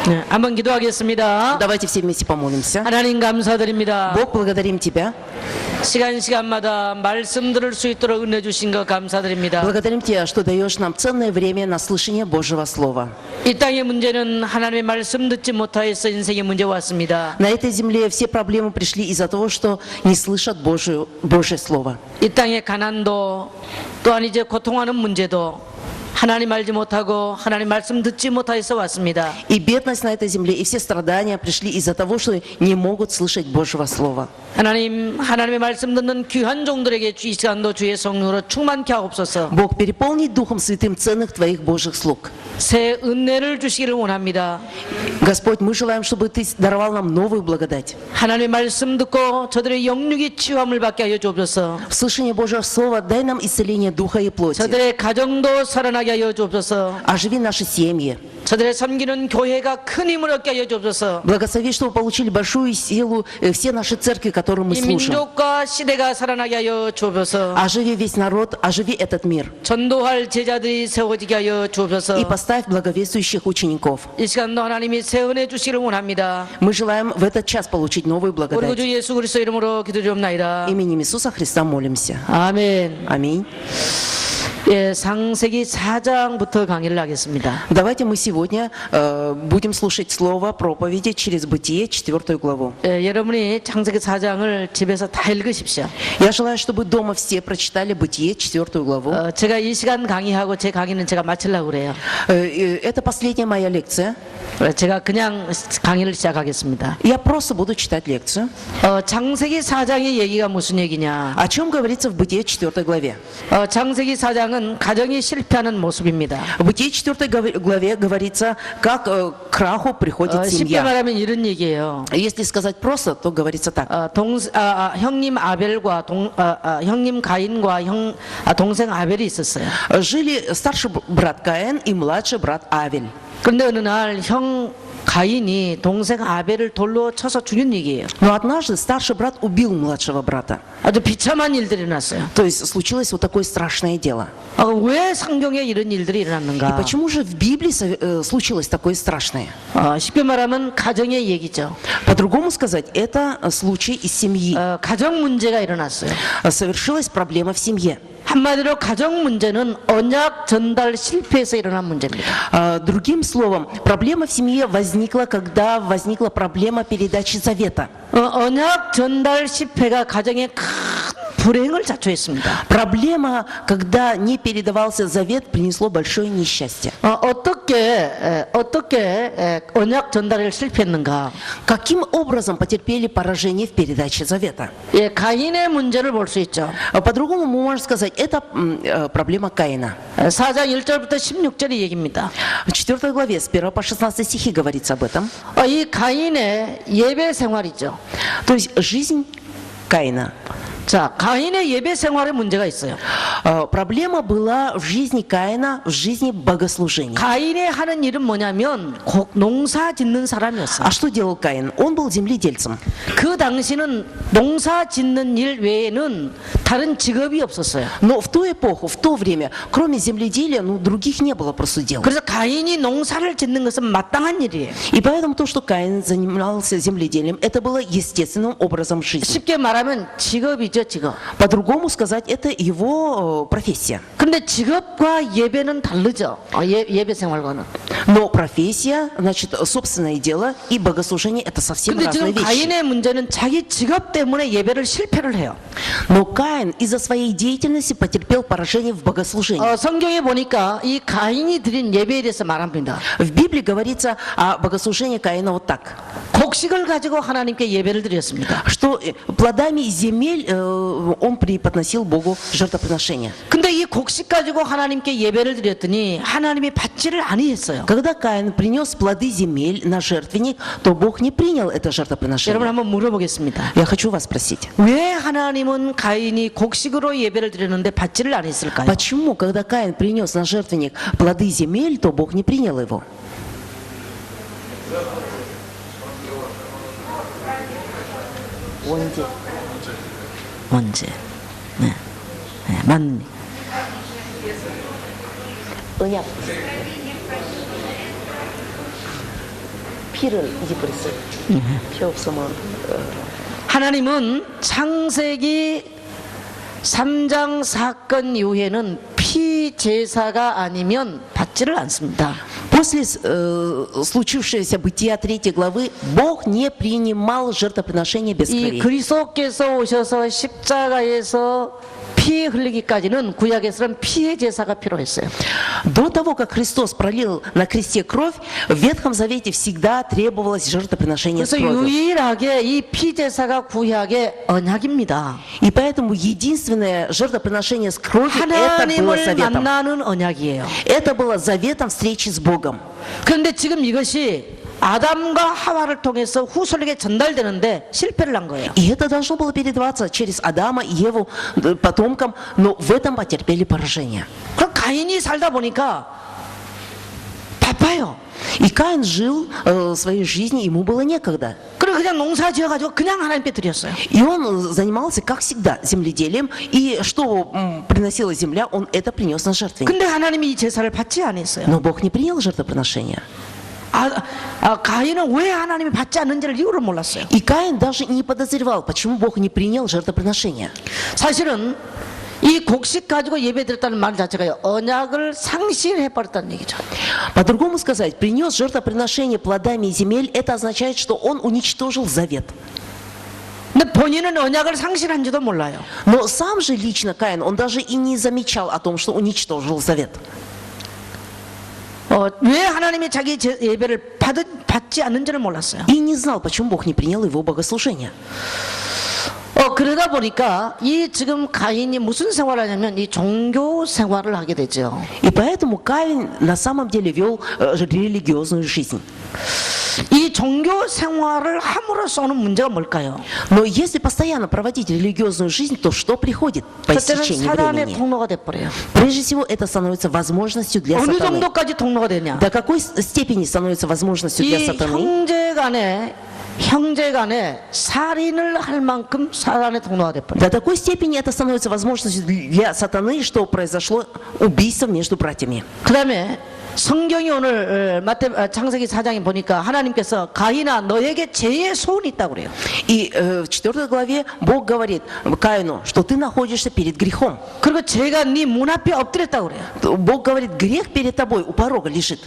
네, 한번 기도하겠습니다. Давайте все вместе помолимся. 하나님 감사드립니다. Бог, благодарим Тебя. 시간마다 말씀 들을 수 있도록 은혜 주신 것 감사드립니다. Благодарим Тебя, что даешь нам ценное время на слышание Божьего Слова. 이 땅의 문제는 하나님의 말씀 듣지 못하여서 인생의 문제 왔습니다. На этой земле все проблемы пришли из-за того, что не слышат Божье Слово. 이 땅의 가난도 또한 이제 고통하는 문제도 하나님 알지 못하고 하나님 말씀 듣지 못하여서 왔습니다. И бедность на этой земле, и все страдания пришли из-за того, что не могут слышать Божьего Слова. 하나님의 말씀 듣는 귀한 종들에게 이 시간도 주의 성령으로 충만케 하옵소서. Бог, переполни Духом Святым ценных Твоих Божьих слуг. 새 은혜를 주시기를 원합니다. Господь, мы желаем, чтобы Ты даровал нам новую благодать. 하나님의 말씀 듣고 저들의 영육이 치유함을 받게 하여 주옵소서. В слышании Божьего Слова дай нам исцеление духа и плоти. 저들의 가정도 살아나게 하여 주옵소서. Оживи наши семьи. 저들의 섬기는 교회가 큰 힘을 얻게 하여 주옵소서. Благослови, чтобы получили большую силу все наши церкви, которые мы 이 служим. 민족과 시대가 살아나게 하여 주옵소서. Оживи весь народ, оживи этот мир. 전도할 제자들이 세워지게 하여 주옵소서. И поставь благовествующих учеников. 이 시간도 하나님이 새 은혜 주시기를 원합니다. Мы желаем в этот час получить новую 우리 благодать. 구주 예수 그리스도 이름으로 기도드리옵나이다. Именем Иисуса Христа молимся. 아멘. Аминь. 예, 창세기 4장부터 강의를 하겠습니다. Давайте мы сегодня будем слушать слово проповеди через Бытие, 4 главу. 예, 여러분이 창세기 4장을 집에서 다 읽으십시오. Я желаю, чтобы дома все прочитали Бытие, 4 главу. 제가 이 시간 강의하고 제 강의는 제가 마치려고 그래요. Это последняя моя лекция. 제가 그냥 강의를 시작하겠습니다. Я просто буду читать лекцию. 창세기 4장의 얘기가 무슨 얘기냐? О чем говорится в Бытие 4 главе? 창세기 4장은 가정이 실패하는 모습입니다. В Бытие 4 главе говорится, как к краху приходит 쉽게 семья. 말하면 이런 얘기예요. Если сказать просто, то говорится так. 형님 아벨과 형님 가인과 동생 아벨이 있었어요. Жили старший брат Каин и младший брат Авель. 그런데 어느 날 형 가인이 동생 아벨을 돌로 쳐서 죽인 얘기예요. Но однажды старший брат убил младшего брата. 아주 비참한 일들이 일어났어요. То есть случилось вот такое страшное дело. 왜 성경에 이런 일들이 И 일어났는가? почему же в Библии случилось такое страшное? 쉽게 말하면 가정의 얘기죠. По-другому сказать, это случай из семьи. 가정 문제가 일어났어요. Совершилась проблема в семье. 한마디로 가정 문제는 언약 전달 실패에서 일어난 문제입니다. Другим словом, проблема в семье возникла, когда возникла проблема передачи завета. 언약 전달 실패가 가정에 큰 불행을 자초했습니다. Проблема, когда не передавался завет, принесло большое несчастье. 어떻게 언약 전달을 실패했는가? Каким образом потерпели поражение в передаче завета? 예, 가인의 문제를 볼 수 있죠. По-другому мы можем сказать, это проблема Каина. 4장 1절부터 16절의 얘기입니다. В 4 главе с 1 по 16 стихи говорится об этом. 이 가인의 예배 생활이죠. То есть жизнь Каина. 자, 가인의 예배 생활에 문제가 있어요. Проблема была в жизни Каина, в жизни богослужения. 가인의 하는 일은 뭐냐면 농사 짓는 사람이었어요. А что делал Каин? Он был земледельцем. 그 당시는 농사 짓는 일 외에는 다른 직업이 없었어요. Но в ту эпоху, в то время, кроме земледелия, других не было просто дел. 그래서 가인이 농사를 짓는 것은 마땅한 일이에요. И поэтому то, что Каин занимался земледелием, это было естественным образом жизни. 쉽게 말하면 직업이죠, 직업. По-другому сказать, это его профессия. 근데 직업과 예배는 다르죠. 예배 생활과는. Но профессия, значит, собственное дело и богослужение это совсем 근데 разные 지금 вещи. 가인의 문제는 자기 직업 때문에 예배를 실패를 해요. Но Каин из-за своей деятельности потерпел поражение в богослужении. 성경에 보니까 이 가인이 드린 예배에 대해서 말합니다. В Библии говорится о богослужении Каина вот так. 곡식을 가지고 하나님께 예배를 드렸습니다. Что плодами земель он преподносил Богу жертвоприношение. 근데 이 곡식 가지고 하나님께 예배를 드렸더니 하나님이 받지를 아니했어요. Когда Каин принес плоды земель на жертвенник, то Бог не принял это 여러분 жертвоприношение. 한번 물어보겠습니다. Я хочу вас спросить. 왜 하나님은 가인이 곡식으로 예배를 드렸는데 받지를 않았을까요? Почему, когда Каин принес на жертвенник плоды земель, то Бог не принял его? 원죄. 네. 맞네. 피를 이제 버렸어요. 피 없으면 하나님은 창세기 3장 사건 이후에는 피제사가 아니면 받지를 않습니다. После случившегося Бытия 3 главы Бог не принимал жертвоприношения без 이 крови. 그리스도께서 오셔서 십자가에서 피 흘리기까지는 구약에서는 피의 제사가 필요했어요. До того, как Христос пролил на кресте кровь, в Ветхом Завете всегда требовалось жертвоприношение с 그래서 кровью. 유일하게 이 피제사가 구약의 언약입니다. И поэтому единственное жертвоприношение с кровью это было 하나님을 заветом. 만나는 언약이에요. Это было заветом встречи с Богом. 그런데 지금 이것이 아담과 하와를 통해서 후손에게 전달되는데 실패를 한 거예요. И это должно было передаваться через Адама и Еву потомкам, но в этом потерпели поражение. 그럼 가인이 살다 보니까 바빠요. И Каин жил своей жизнью, ему было некогда. 그리고 그냥 농사 지어가지고 그냥 하나님께 드렸어요. И он занимался, как всегда, земледелием. И что приносила земля, он это принес на жертвенник. 근데 하나님이 이 제사를 받지 않았어요. Но Бог не принял жертвоприношения. 가인은 왜 하나님이 받지 않는지를 이유를 몰랐어요. И Каин даже не подозревал, почему Бог не принял жертвоприношения. 사실은 이 곡식 가지고 예배드렸다는 말 자체가 언약을 상실해버렸다는 얘기죠. По-другому сказать, принес жертвоприношение плодами земель, это означает, что он уничтожил завет. 근데 본인은 언약을 상실한지도 몰라요. Но сам же лично Каин, он даже и не замечал о том, что уничтожил завет. 왜 하나님이 자기 예배를 받지 않는지를 몰랐어요. И не знал, почему Бог не принял его богослужение. 그러다 보니까 이 지금 가인이 무슨 생활을 하냐면 이 종교 생활을 하게 되죠. И поэтому Каин на самом деле вел религиозную жизнь. 이 종교 생활을 함으로써는 문제가 뭘까요? Но если постоянно проводить религиозную жизнь, то что приходит по 그때는 истечении 사단의 времени? 통로가 돼버려요. Прежде всего, это становится возможностью для 어느 сатаны. 정도까지 통로가 되냐? До какой степени становится возможностью для 이 сатаны? 형제 간에 살인을 할 만큼 사단의 통로가 돼버려요. До такой степени это становится возможностью для сатаны, что произошло убийство между братьями. 그 다음에 성경이 오늘 창세기 4장에 보니까 하나님께서 가인아 너에게 죄의 소원이 있다고 그래요. И в 4 главе Бог говорит Каину, что ты находишься перед грехом. 그리고 죄가 네 문 앞에 엎드렸다고 그래요. Бог говорит, грех перед тобой у порога лежит.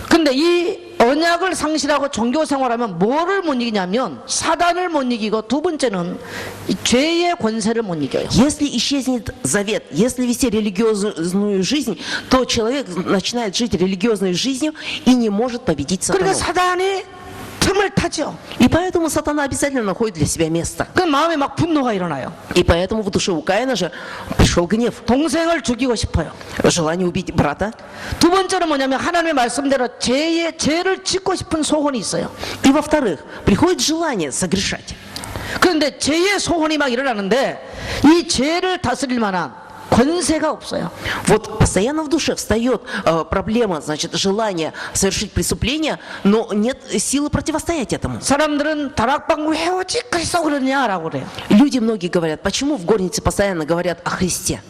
근데 이 언약을 상실하고 종교 생활하면 뭐를 못 이기냐면 사단을 못 이기고 두 번째는 이 죄의 권세를 못 이겨요. Если исчезнет завет, если вести религиозную жизнь, то человек начинает жить религиозной жизнью и не может победить 그러니까 сатану. 사단이 틈을 타죠. И поэтому сатана обязательно находит для себя место. 그 마음에 막 분노가 일어나요. И поэтому в душе у Каина же пришел гнев, 동생을 죽이고 싶어요. желание убить брата. 두 번째는 뭐냐면 하나님의 말씀대로 죄를 짓고 싶은 소원이 있어요. И во-вторых, приходит желание согрешать. 그런데 죄의 소원이 막 일어나는데 이 죄를 다스릴 만한 권세가 없어요. Вот постоянно в душе встает проблема, значит, желание совершить преступление, но нет силы противостоять этому. 사람들은 다락방 왜 오직 그리스도 그러냐라고 그래요. Люди многие говорят, почему в горнице постоянно говорят о Христе?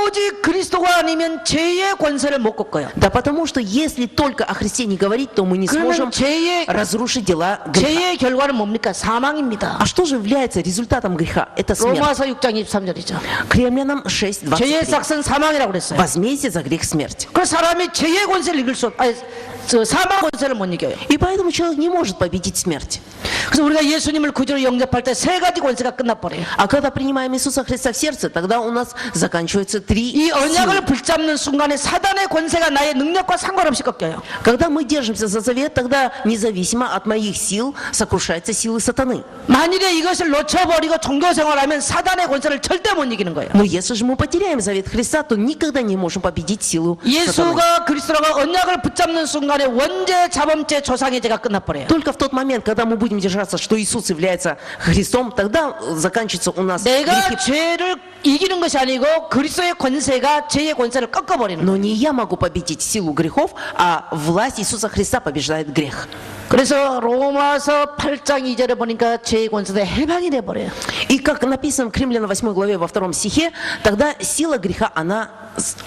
오직 그리스도가 아니면 죄의 권세를 못 꺾어요. Да потому что если только о Христе не говорить, то мы не сможем 그러면 разрушить дела греха. 죄의 결과는 뭡니까? 사망입니다. А что же является результатом греха? Это смерть. 로마서 6장 23절이죠. К Римлянам 6:23. 죄의 삭은 사망이라고 그랬어요. Возмездие за грех смерть. 그 사람이 죄의 권세를 이길 사망 권세를 못 이겨요. И поэтому человек не может победить смерть. 그래서 우리가 예수님을 구주로 영접할 때 세 가지 권세가 끝나버려요. А когда принимаем Иисуса Христа в сердце, тогда у нас заканчиваются 3 이 силы. 언약을 붙잡는 순간에 사단의 권세가 나의 능력과 상관없이 꺾여요. Когда мы держимся за завет, тогда независимо от моих сил сокрушаются силы сатаны. 만일에 이것을 놓쳐버리고 종교 생활하면 사단의 권세를 절대 못 이기는 거예요. Но если же мы потеряем завет Христа, то никогда не можем победить силу сатаны. 예수가 그리스도가 언약을 붙잡는 순간에 원죄, 자범죄, 조상의 죄가 끝나버려요. Только в тот момент, когда мы будем держаться, что Иисус является Христом, тогда заканчивается у нас 내가 грехи. 죄를 이기는 것이 아니고 그리스도의 권세가 죄의 권세를 꺾어버리는 거예요. Но не я могу победить силу грехов, а власть Иисуса Христа побеждает грех. 그래서 로마서 8장 2절에 보니까 죄의 권세가 해방이 돼버려요. И как написано в Римлянам 8 главе во 2 стихе, тогда сила греха, она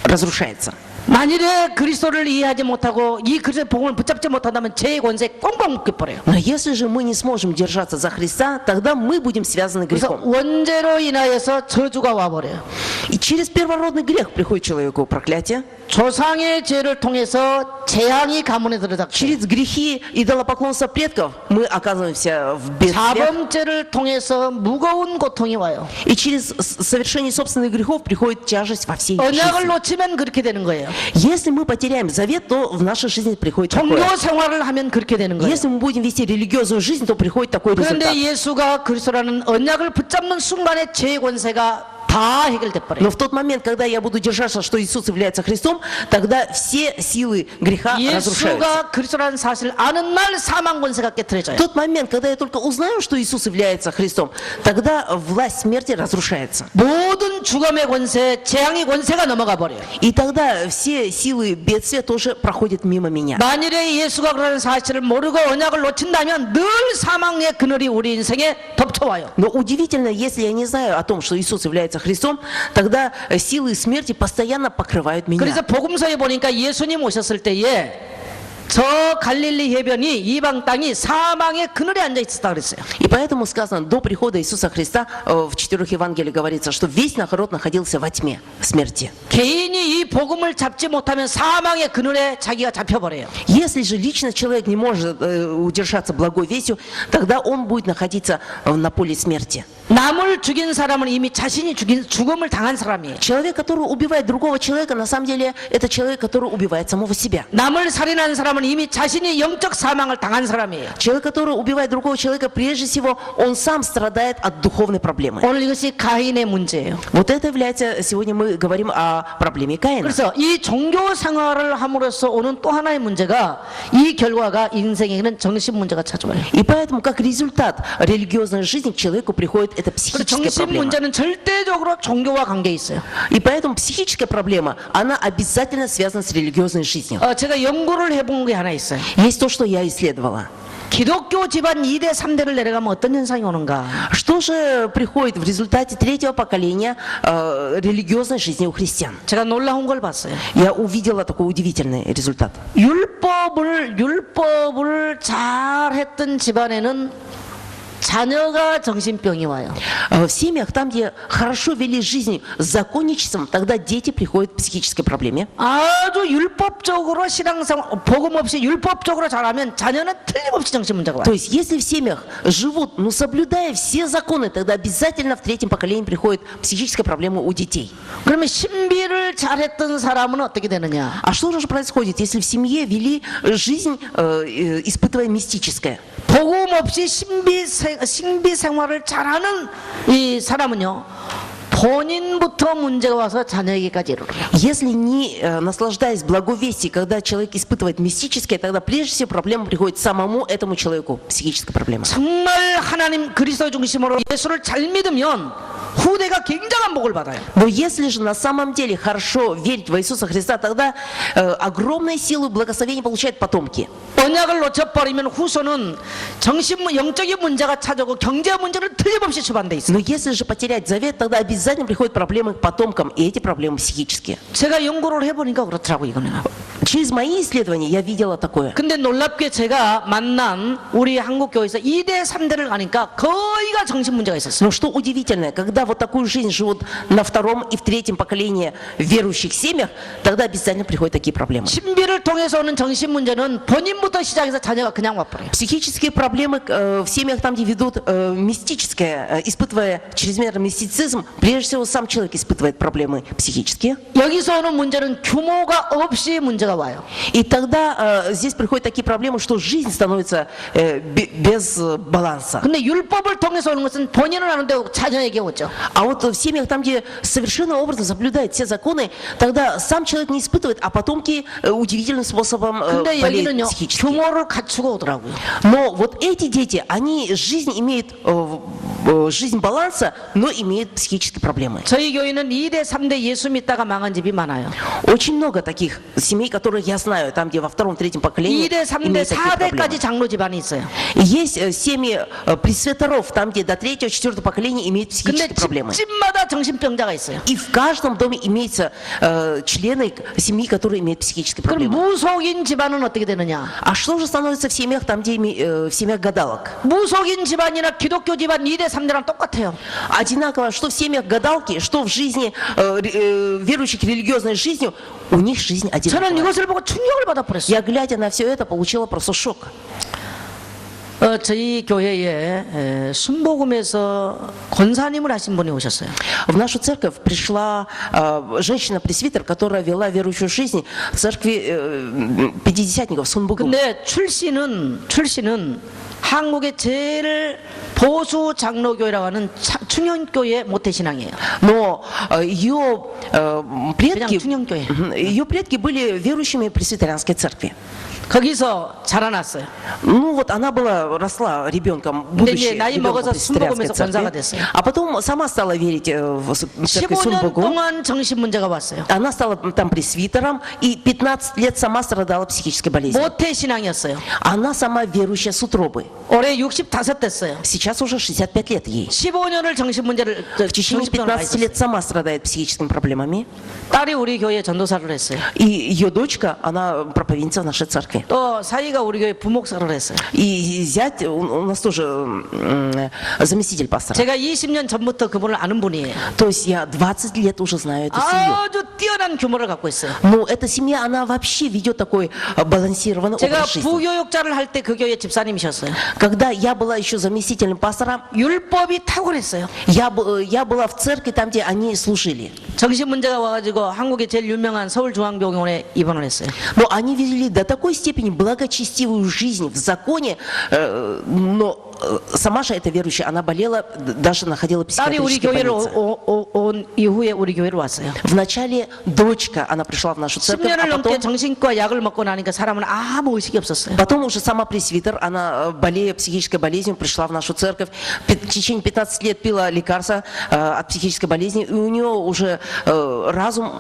разрушается. 만일에 그리스도를 이해하지 못하고 이 그리스도의 복음을 붙잡지 못한다면 죄의 권세에 꽁꽁 묶여버려요. Но если же мы не сможем держаться за Христа, тогда мы будем связаны 그래서 грехом. 원죄로 인하여서 저주가 와버려요. И через первородный грех приходит человеку проклятие. 조상의 죄를 통해서 재앙이 가문에 들어닥쳐요. Через грехи идолопоклонства предков мы оказываемся в бедствии. 자범죄를 통해서 무거운 고통이 와요. И через совершение собственных грехов приходит тяжесть во всей 언약을 жизни. 놓치면 그렇게 되는 거예요. Если мы потеряем завет, то в нашей жизни приходит такое. 종교 생활을 하면 그렇게 되는 거예요. Если мы будем вести религиозную жизнь, то приходит такой результат. 그런데 예수가 그리스도라는 언약을 붙잡는 순간에 죄의 권세가 다 해결돼 버려요. Но в тот момент, когда я буду держаться, что Иисус является Христом, тогда все силы греха разрушаются. 예수가 그리스도라는 사실을 아는 날 사망 권세가 깨트려져요. В тот момент, когда я только узнаю, что Иисус является Христом, тогда власть смерти разрушается. 모든 죽음의 권세, 재앙의 권세가 넘어가 버려요. И тогда все силы бедствия тоже проходят мимо меня. 만일에 예수가 그러는 사실을 모르고 언약을 놓친다면 늘 사망의 그늘이 우리 인생에 덮쳐와요. Но удивительно, если я не знаю о том, что Иисус является Христом, тогда силы смерти постоянно покрывают меня. 그래서 복음서에 보니까 예수님 오셨을 때에 저 갈릴리 해변이 이방 땅이 사망의 그늘에 앉아 있었다 그랬어요. И поэтому сказано, до прихода Иисуса Христа в 4 Евангелиях говорится, что весь народ находился во тьме смерти. 개인이 이 복음을 잡지 못하면 사망의 그늘에 자기가 잡혀버려요. Если же лично человек не может удержаться благой вестью, тогда он будет находиться на поле смерти. 남을 죽인 사람은 이미 자신이 죽음을 당한 사람이에요. Человек, который убивает другого человека, на самом деле, это человек, который убивает самого себя. 남을 살인한 사람은 이미 자신이 영적 사망을 당한 사람이에요. Человек, который убивает другого человека, прежде всего, он сам страдает от духовной проблемы. 오늘 이것이 가인의 문제예요. Вот это является, сегодня мы говорим о проблеме Каина. 그래서 이 종교 생활을 함으로써 오는 또 하나의 문제가 이 결과가 인생에는 정신 문제가 찾아와요. И поэтому, как результат религиозной жизни, к человеку приходит эта 그리고 психическая 정신 проблема. 문제는 절대적으로 종교와 관계 있어요. И поэтому психическая проблема, она обязательно связана с религиозной жизнью. 제가 연구를 해본 게 하나 있어요. Есть то, что я исследовала. 기독교 집안 2대 3대를 내려가면 어떤 현상이 오는가? Что же приходит в результате третьего поколения религиозной жизни у христиан? 제가 놀라운 걸 봤어요. Я увидела такой удивительный результат. 율법을 잘했던 집안에는 자녀가 정신병이 와요. В семьях, там, где хорошо вели жизнь с законничеством, тогда дети приходят к психической проблеме. 아주 율법적으로 신앙생활, 복음 없이 율법적으로 잘하면 자녀는 틀림없이 정신 문제가 То 와요. есть, если в семьях живут, но соблюдая все законы, тогда обязательно в третьем поколении приходит психическая проблема у детей. 그러면 신비를 잘했던 사람은 어떻게 되느냐? А что же происходит, если в семье вели жизнь, испытывая мистическое? 복음 없이 신비 생활을 잘하는 이 사람은요, 본인부터 문제가 와서 자녀에게까지 이르러요. Если не наслаждаясь благовестием, когда человек испытывает мистическое, тогда прежде всего проблема приходит самому этому человеку, психическая проблема. 정말 하나님 그리스도 중심으로 예수를 잘 믿으면 후대가 굉장한 복을 받아요. Но если же на самом деле хорошо верить в Иисуса Христа, тогда огромные силы благословения получают потомки. 언약을 놓쳐버리면 후손은 영적인 문제가 찾아오고 경제 문제를 틀림없이 수반돼 있어요. Но если же потерять завет, тогда обязательно приходят проблемы к потомкам, и эти проблемы психические. 제가 연구를 해보니까 그렇더라고요, 이거는. Через мои исследования я видела такое. 근데 놀랍게 제가 만난 우리 한국교회에서 2대 3대를 가니까 거의가 정신 문제가 있었어요. Но что удивительно, когда вот такую жизнь живут на втором и в третьем поколении в верующих семьях, тогда обязательно приходят такие проблемы. 신비를 통해서 오는 정신 문제는 본인부터 시작해서 자녀가 그냥 와버려요. Психические проблемы в семьях, там, где ведут мистическое, испытывая чрезмерный мистицизм, прежде всего сам человек испытывает проблемы психические. 여기서 오는 문제는 규모가 없이 문제가 와요. И тогда здесь приходят такие проблемы, что жизнь становится без баланса. 근데 율법을 통해서 오는 것은 본인은 아는데 자녀에게 오죠. А вот в семьях, там, где совершенно образно соблюдают все законы, тогда сам человек не испытывает, а потомки удивительным способом 근데 болеют 여기는요, психически. 규모를 갖추고 오더라고요. Но вот эти дети, они жизнь имеют жизнь баланса, но имеют психические проблемы. 저희 교회는 2대, 3대 예수 믿다가 망한 집이 많아요. Очень много таких семей, которых я знаю, там, где во втором, третьем поколении 2대, 3대, имеют такие 4대까지 проблемы. 장로 집안이 있어요. И есть семьи пресвитеров, там, где до третьего, четвертого поколения имеют 근데 психические проблемы. 집집마다 정신병자가 있어요. И в каждом доме имеются члены семьи, которые имеют психические 그럼 проблемы. 무속인 집안은 어떻게 되느냐? А что же становится в семьях, там, где в семьях гадалок? 무속인 집안이나 기독교 집안 2대, 3대랑 똑같아요. Одинаково, что в семьях гадалки, что в жизни верующих религиозной жизнью, у них жизнь 저는 одинаковая. 이것을 보고 충격을 받아버렸어요. Я, глядя на все это, получила просто шок. 저희 교회에 순복음에서 권사님을 하신 분이 오셨어요. В нашу церковь пришла женщина-пресвитер, которая вела верующую жизнь в церкви пятидесятников Сунбугу. 근데 출신은 한국의 제일 보수 장로교회라고 하는 충현교회 모태신앙이에요. Но ее предки, 그냥 충현교회. ее предки были верующими пресвитерианской церкви. 거기서 자라났어요. Ну вот она росла ребенком, 근데 будущей 이제 나이 ребенком 먹어서 пресвитерианской 순복음에서 권사가 церкви. 됐어요. А потом сама стала верить в церковь 15년 Сунбугу. 동안 정신 문제가 왔어요. Она стала там пресвитером и 15 лет сама страдала психической болезнью. 모태신앙이었어요. Она сама верующая с утробы. 올해 65 됐어요. Сейчас уже 65 лет ей. 15년을 정신 문제를 В течение 정신병을 앓고 15 있었어요. лет сама страдает психическими проблемами. 딸이 우리 교회에 전도사를 했어요. И ее дочка, она проповедница в нашей церкви. 또 사이가 우리 교회 부목사를 했어요. И зять у нас тоже заместитель пастора. 제가 20년 전부터 그분을 아는 분이에요. То есть я 20 лет уже знаю эту семью. 아주 뛰어난 규모를 갖고 있어요. Но эта семья, она вообще ведет такой балансированный 제가 образ жизни. 부교육자를 할 때 그 교회 집사님이셨어요. Когда я была еще заместителем пастора, 율법이 탁월했어요. я была в церкви там, где они служили. 정신 문제가 와가지고 한국의 제일 유명한 서울중앙병원에 입원을 했어요. Но они вели до такой степени благочестивую жизнь в законе, но сама же эта верующая, она болела, даже находила 딸이 우리 психиатрические 교회를 больницы. 온 이후에 우리 교회로 왔어요. Вначале дочка, она пришла в нашу церковь, 10년을 а 넘게 потом, 정신과 약을 먹고 나니까 사람은 아무 의식이 없었어요. потом уже сама пресвитер, она, болея психической болезнью, пришла в нашу церковь. В течение 15 лет пила лекарства от психической болезни, и у нее уже разум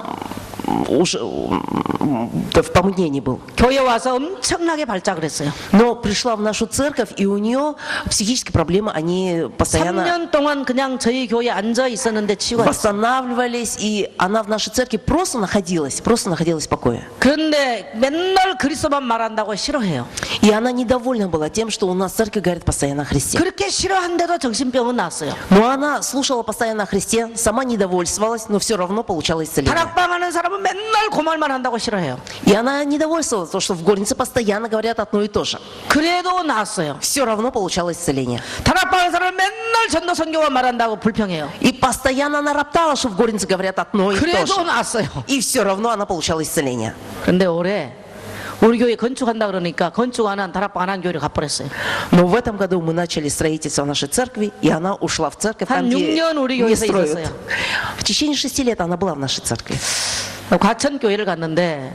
уже в помутнении был. 교회 와서 엄청나게 발작을 했어요. Но пришла в нашу церковь, и у нее психические проблемы, они постоянно 3년 동안 그냥 저희 교회에 앉아 있었는데 치유가 됐어요. восстанавливались, и она в нашей церкви просто находилась в покое. 그런데 맨날 그리스도만 말한다고 싫어해요. И она недовольна была тем, что у нас в церкви говорит постоянно о Христе. 그렇게 싫어한데도 정신병은 났어요. Но она слушала постоянно о Христе, сама недовольствовалась, но все равно получала исцеление. 다락방 하는 사람은 맨날 그 말만 한다고 싫어해요. И она недовольствовалась, то, что в горнице постоянно говорят одно и то же. 그래도 났어요. Все равно получала исцеление. 다락방 하는 사람은 맨날 전도 선교만 말한다고 불평해요. И постоянно она роптала, что в горнице говорят одно и то 그래도 же. 났어요. И все равно она получала исцеление. 근데 올해 우리 교회 건축한다 그러니까 건축 안 한 다락방 안 한 교회를 가버렸어요. Но в этом году мы начали строительство нашей церкви, и она ушла в церковь, там, 한 где 6년 우리 не 교회에서 строят. 있었어요. В течение 6 лет она была в нашей церкви. 과천 교회를 갔는데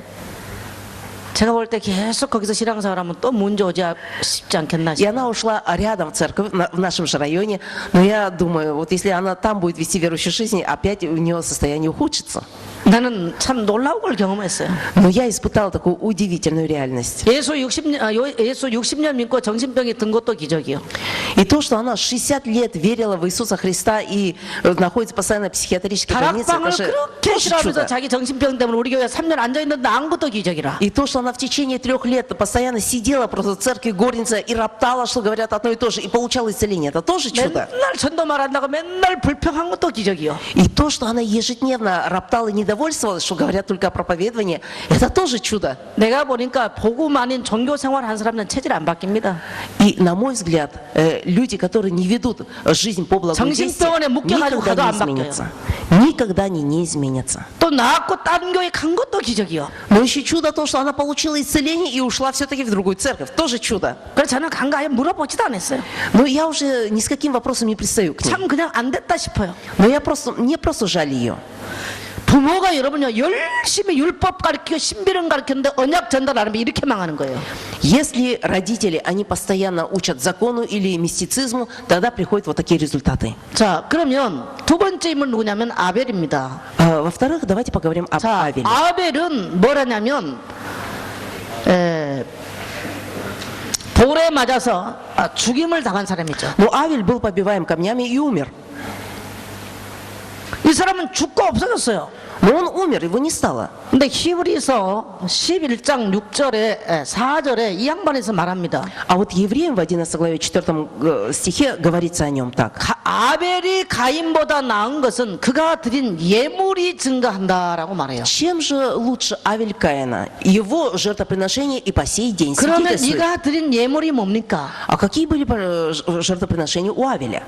제가 볼 때 계속 거기서 신앙생활하면 또 문제 오지 싶지 않겠나 И 싶어요. она ушла рядом в церковь, в нашем же районе. Но я думаю, вот если она там будет вести верующую жизнь, опять у нее состояние ухудшится. 나는 참 놀라운 걸 경험했어요. Но я испытала такую удивительную реальность. 예수 60년 믿고 정신병이 든 것도 기적이요. И то, что она 60 лет верила в Иисуса Христа и находится постоянно в психиатрической больнице, 다락방을 это же 그렇게 тоже 싫어하면서 чудо. 자기 정신병 때문에 우리 교회 3년 앉아있는데 안 것도 기적이라. И то, что она в течение 3 лет постоянно сидела просто в церкви горнице и роптала, что говорят одно и то же, и получала исцеление, это тоже чудо. 맨날 전도 말한다고 맨날 불평한 것도 기적이요. И то, что она ежедневно роптала и недовольствовалась, что говорят только о проповедовании, это тоже чудо. 내가 보니까 복음 아닌 종교 생활 한 사람은 체질 안 바뀝니다. И, на мой взгляд, люди, которые не ведут жизнь по благодетельству, 정신병원에 묶여가지고 가도 никогда 안 не 바뀌어요. изменятся. Никогда они не изменятся. 또 나왔고 다른 교회 간 것도 기적이요. Но еще чудо то, что она получила исцеление и ушла все-таки в другую церковь. Тоже чудо. 그래서 저는 간가 아예 물어보지도 않았어요. Но я уже ни с каким вопросом не пристаю к ней. 참 그냥 안 됐다 싶어요. Но мне просто жаль ее. 부모가 여러분요 열심히 율법 가르치고 신비를 가르치는데 언약 전달 안 하면 이렇게 망하는 거예요. Если родители, они постоянно учат закону или мистицизму, тогда приходят вот такие результаты. 자, 그러면 두 번째 인물 누구냐면 아벨입니다. Во-вторых, давайте поговорим об 자, Авеле. 아벨은 뭐라냐면 돌에 맞아서 죽임을 당한 사람이죠. Но Авель был побиваем камнями и умер. 이 사람은 죽고 없어졌어요. Но он умер, его не стало. 근데 히브리서 11장 6절에 4절에 이 양반에서 말합니다. А вот евреям в 11 главе 4 стихе говорится о нем так. 아벨이 가인보다 나은 것은 그가 드린 예물이 증가한다라고 말해요. Чем же лучше Авель Каина? Его жертвоприношение и по сей день 그러면 свидетельствует. 네가 드린 예물이 뭡니까? А какие были жертвоприношения у Авеля?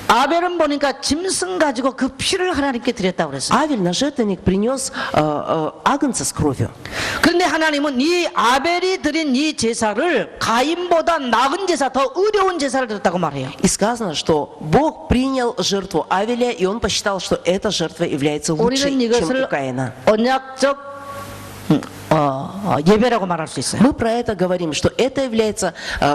아벨은 보니까 짐승 가지고 그 피를 하나님께 드렸다고 그랬어요. Авель на жертвенник принес агнца с кровью. 그런데 하나님은 이 아벨이 드린 이 제사를 가인보다 나은 제사, 더 어려운 제사를 드렸다고 말해요. И сказано, что Бог принял жертву Авеля, и он посчитал, что эта жертва является лучше, 우리는 чем 이것을 у Каина. 언약적 예배라고 말할 수 있어요. Мы про это говорим, что это является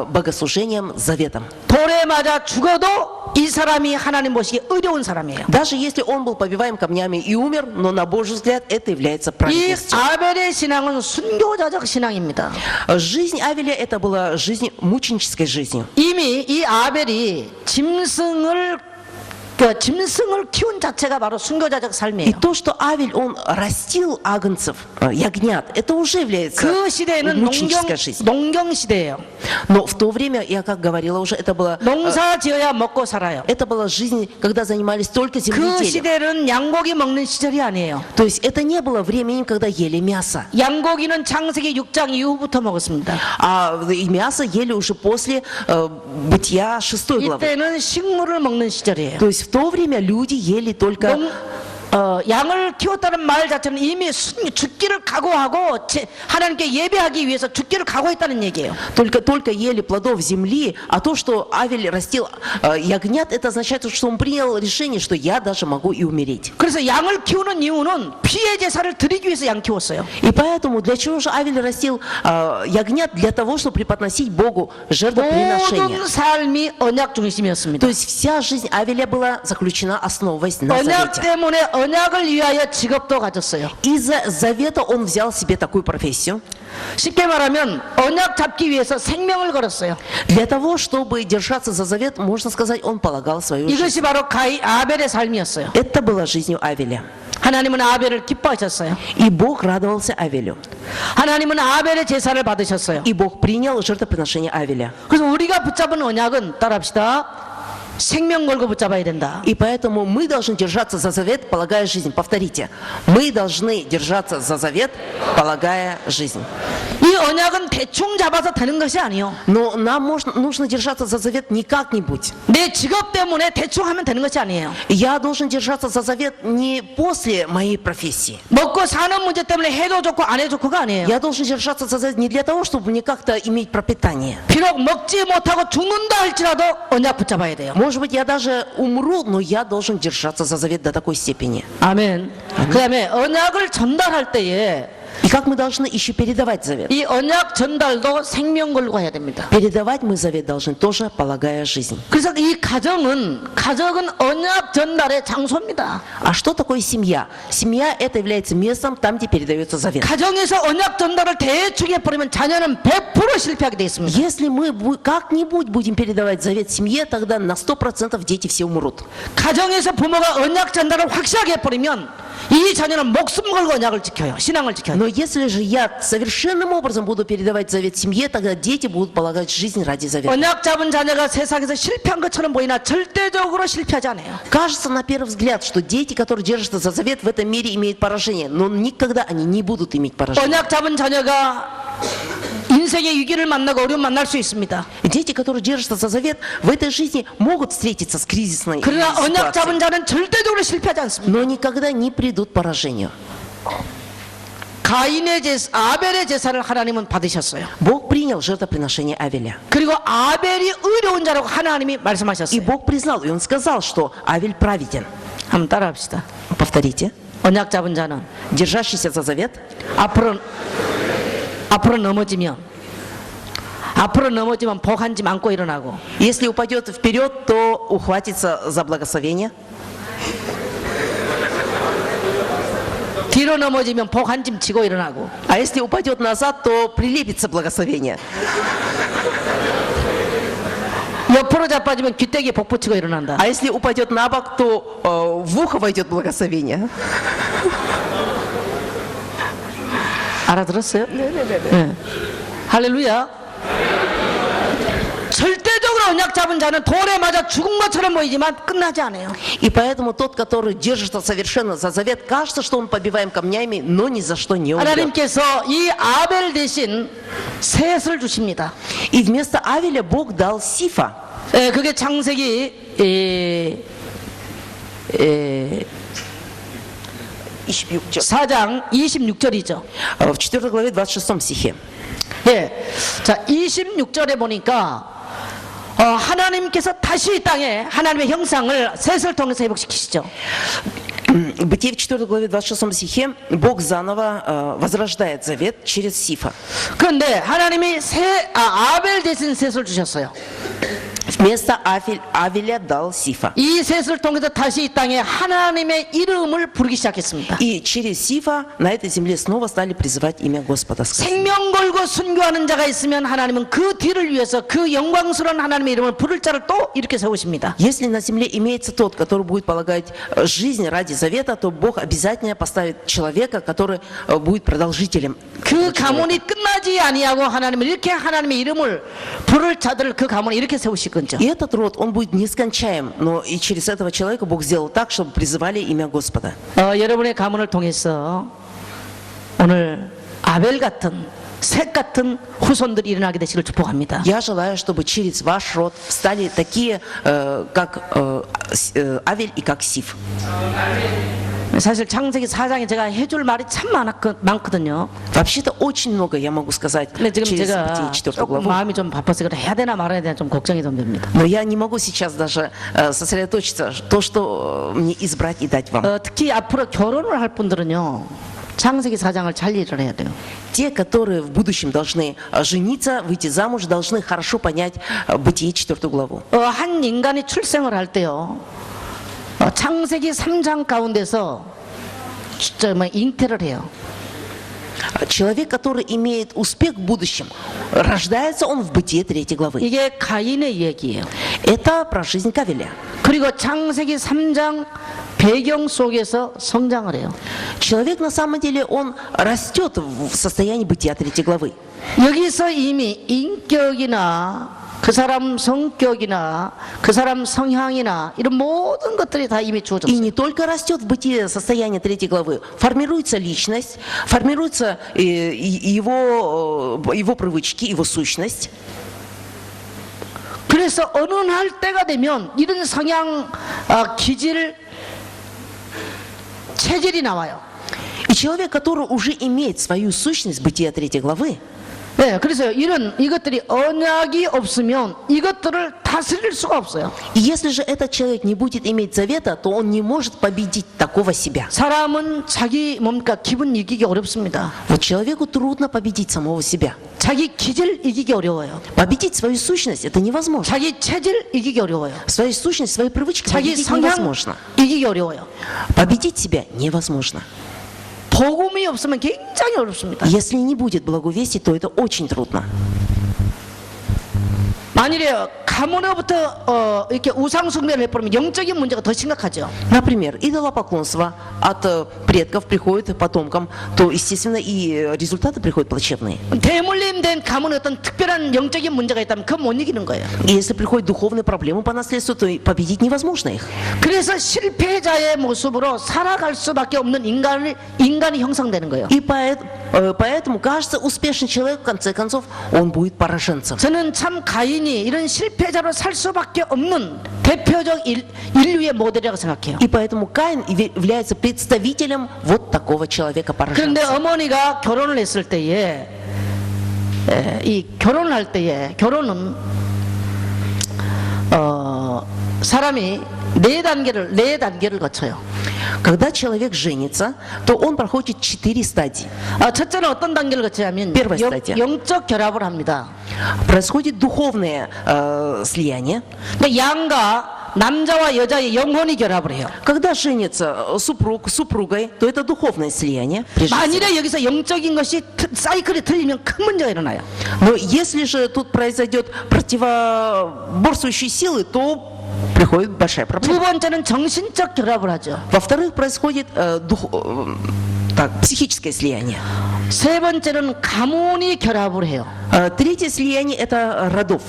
богослужением, заветом. 돌에 맞아 죽어도 이 사람이 하나님 보시기에 어려운 사람이에요. Даже если он был побиваем камнями и умер, но на Божий взгляд это является 이 праведностью. 아벨의 신앙은 순교자적 신앙입니다. Жизнь Авеля это была жизнь мученической жизнью. 이미 이 아벨이 짐승을 키운 자체가 바로 순교자적 И 삶이에요. то, что Авель, он растил агнцев, ягнят, это уже является 그 시대에는 мученическая жизнь. 농경 시대예요. Но в то время, я как говорила уже, это 농사 지어야 먹고 살아요. была жизнь, когда занимались только 그 земледелием. 시대는 양고기 먹는 시절이 아니에요. То есть это не было временем, когда ели мясо. 양고기는 창세기 6장 이후부터 먹었습니다. И мясо ели уже после Бытия 6 главы. 이때는 식물을 먹는 시절이에요. То есть в то время люди ели только 양을 키웠다는 말 자체는 이미 죽기를 각오하고 하나님께 예배하기 위해서 죽기를 각오했다는 얘기예요. только ели плодов земли, а то, что Авель растил ягнят, это означает, что он принял решение, что я даже могу и умереть. 그래서 양을 키우는 이유는 피의 제사를 드리기 위해서 양 키웠어요. И поэтому для чего же Авель растил ягнят? Для того, чтобы преподносить Богу жертвоприношение. 모든 삶이 언약 중심이었습니다. То есть вся жизнь Авеля была заключена, основываясь на 언약 завете. 때문에 언약을 위하여 직업도 가졌어요. Из-за завета он взял себе такую профессию. 쉽게 말하면 언약 잡기 위해서 생명을 걸었어요. Для того, чтобы держаться за завет, можно сказать, он полагал свою жизнь. 이것이 바로 아벨의 삶이었어요. Это была жизнью Авеля. 하나님은 아벨을 기뻐하셨어요. И Бог радовался Авелю. 하나님은 아벨의 제사를 받으셨어요. И Бог принял жертвоприношение Авеля. 그래서 우리가 붙잡은 언약은 따라합시다. 생명 걸고 붙잡아야 된다. И поэтому мы должны держаться за завет, полагая жизнь. Повторите. Мы должны держаться за завет, полагая жизнь. 이 언약은 대충 잡아서 되는 것이 아니요. Но нам нужно держаться за завет не как-нибудь. 내 직업 때문에 대충 하면 되는 것이 아니에요. Я должен держаться за завет не после моей профессии. 먹고 사는 문제 때문에 해도 좋고 안 해도 좋고가 아니에요. Я должен держаться за завет не для того, чтобы мне как-то иметь пропитание. 비록 먹지 못하고 죽는다 할지라도 언약 붙잡아야 돼요. Может быть, я даже умру, но я должен держаться за завет до такой степени. 아멘. 그다음에 언약을 전달할 때에 И как мы должны еще передавать завет? 이 언약 전달도 생명 걸고 해야 됩니다. Передавать мы завет должны тоже, полагая жизнь. 그래서 이 가정은 언약 전달의 장소입니다. А что такое семья? Семья это является местом, там, где передается завет. 가정에서 언약 전달을 대충 해버리면 자녀는 100% 실패하게 돼 있습니다. Если мы как-нибудь будем передавать завет семье, тогда на 100% дети все умрут. 가정에서 부모가 언약 전달을 확실하게 해버리면 이 자녀는 목숨 걸고 언약을 지켜요. 신앙을 지켜요. Но если же я совершенным образом буду передавать завет семье, тогда дети будут полагать жизнь ради завета. 언약 잡은 자녀가 세상에서 실패한 것처럼 보이나 절대적으로 실패하지 않아요. Кажется на первый взгляд, что дети, которые держатся за завет, в этом мире имеют поражение, но никогда они не будут иметь поражения. 언약 잡은 자녀가 인생의 위기를 만나고 어려움 만날 수 있습니다. Дети, которые держатся за завет, в этой жизни могут встретиться с кризисной 그러나 언약 잡은 ситуацией, 자는 절대적으로 실패하지 않습니다. но никогда не придут к поражению. 아벨의 제사를 하나님은 받으셨어요. Бог принял жертвоприношение Авеля. 그리고 아벨이 의로운 자라고 하나님이 И 말씀하셨어요. Бог признал, и Он сказал, что Авель праведен. 한번 따라합시다. Повторите. 언약 잡은 자는 Держащийся за завет, 앞으로 넘어지면 복 한 짐 안고 일어나고, если упадет вперед, то ухватится за благословение. 뒤로 넘어지면 복 한 짐 지고 일어나고, А если упадет назад, то прилепится благословение. 옆으로 자빠지면 귀때기에 복 붙이고 일어난다. А если упадет на бок, то в ухо войдет благословение. 알아들었어요? 네. 할렐루야. 절대적으로 언약 잡은 자는 돌에 맞아 죽은 것처럼 보이지만 끝나지 않아요. И поэтому тот, который держится совершенно за завет, кажется, что он побиваем камнями, но ни за что не умрет. 하나님께서 이 아벨 대신 셋을 주십니다. И вместо Авеля Бог дал Сифа. 그게 창세기 4장 26절이죠. В 4 главе 26 стихе. 예. 자, 26절에 보니까 하나님께서 다시 이 땅에 하나님의 형상을 셋을 통해서 회복시키시죠. Бытие в 4 главе 26 стихе Бог заново возрождает завет через Сифа. 그런데 하나님이 아벨 대신 셋을 주셨어요. Вместо Авеля дал Сифа. 이 셋을 통해서 다시 이 땅에 하나님의 이름을 부르기 시작했습니다. И через Сифа на этой земле снова стали призывать имя Господа. 생명 걸고 순교하는 자가 있으면 하나님은 그 뒤를 위해서 그 영광스러운 하나님의 이름을 부를 자를 또 이렇게 세우십니다. Если на земле имеется тот, который будет полагать жизнь ради завета, то Бог обязательно поставит человека, который будет продолжителем. 그 가문이 끝나지 아니하고 하나님을 이렇게 하나님의 이름을 부를 자들을 그 가문에 이렇게 세우시거든요. И этот род, он будет нескончаем, но и через этого человека Бог сделал так, чтобы призывали имя Господа. 여러분의 가문을 통해서 오늘 아벨 같은 셋 같은 후손들이 일어나게 되시길 축복합니다. Я желаю, чтобы через ваш род стали такие, как Авель и как Сиф. 사실 창세기 4장에 제가 해줄 말이 참 많거든요. Вообще-то очень много я могу сказать 근데 지금 через 제가 Бытие 4 조금 главу. 마음이 좀 바빠서 그래 해야 되나 말아야 되나 좀 걱정이 좀 됩니다. Но я не могу сейчас даже сосредоточиться, то, что мне избрать и дать вам. 특히 앞으로 결혼을 할 분들은요. 창세기 4장을 잘 이해를 해야 돼요. Те, которые в будущем должны жениться, выйти замуж, должны хорошо понять Бытие 4 главу. 한 인간이 출생을 할 때요. 창세기 3장 가운데서 정말 잉태를 해요. Человек, который имеет успех в будущем, рождается он в Бытие 3 главы. 이게 가인의 얘기예요. Это про жизнь Кавеля. 그리고 창세기 3장 배경 속에서 성장을 해요. Человек, на самом деле, он растет в состоянии Бытия 3 главы. 여기서 이미 인격이나 그 사람 성격이나 그 사람 성향이나 이런 모든 것들이 다 이미 И 주어졌어요. не только растет в бытие состояние 3 главы, формируется личность, формируются его привычки, его сущность. 그래서 어느 날 때가 되면 이런 성향, 기질, 체질이 나와요. И человек, который уже имеет свою сущность, бытия 3 главы, 네, 그래서 이것들이 언약이 없으면 이것들을 다스릴 수가 없어요. и если же этот человек не будет иметь завета, то он не может победить такого себя. 사람은 자기 기분 이기기 어렵습니다. Вот человеку трудно победить самого себя. 자기 기질 이기기 어려워요. Победить свою сущность это невозможно. 자기 체질 이기기 어려워요. Свою сущность, свои привычки 자기 победить 성향 невозможно. 이기기 어려워요. Победить себя невозможно. 복음이 없으면 굉장히 어렵습니다. Если не будет благовестия, то это очень трудно. 만일에 가문으로부터 이렇게 우상 숭배를 해버리면 영적인 문제가 더 심각하죠. Например, идолопоклонство от предков приходит потомкам, то, естественно, и результаты приходят плачевные. 대물림된 가문에 어떤 특별한 영적인 문제가 있다면 그건 못 이기는 거예요. И если приходят духовные проблемы по наследству, то и победить невозможно их. 그래서 실패자의 모습으로 살아갈 수밖에 없는 인간이 형성되는 거예요. И поэтому кажется, успешный человек, в конце концов, он будет пораженцем. 저는 참 가인이 이런 실패자로 살 수밖에 없는 대표적 인류의 모델이라고 생각해요. И поэтому Каин является представителем вот такого человека 그런데 пораженца. 어머니가 결혼을 했을 때에 결혼은 사람이 네 단계를 거쳐요. Когда человек женится, то он проходит 4 стадии. 첫째는 어떤 단계를 거치냐면 Первая стадия. 영적 결합을 합니다. Происходит духовное слияние. 그러니까 양과 남자와 여자의 영혼이 결합을 해요. Когда женится супруг с супругой, то это духовное слияние. прежде всего. 만일에 여기서 영적인 것이 사이클이 틀리면 큰 문제가 일어나요. Но если же тут произойдет противоборствующие силы, то приходит большая 두 проблема. 번째는 정신적 결합을 하죠. Во-вторых, происходит психическое слияние. 세 번째는 가문이 결합을 해요. Третье слияние – это родов.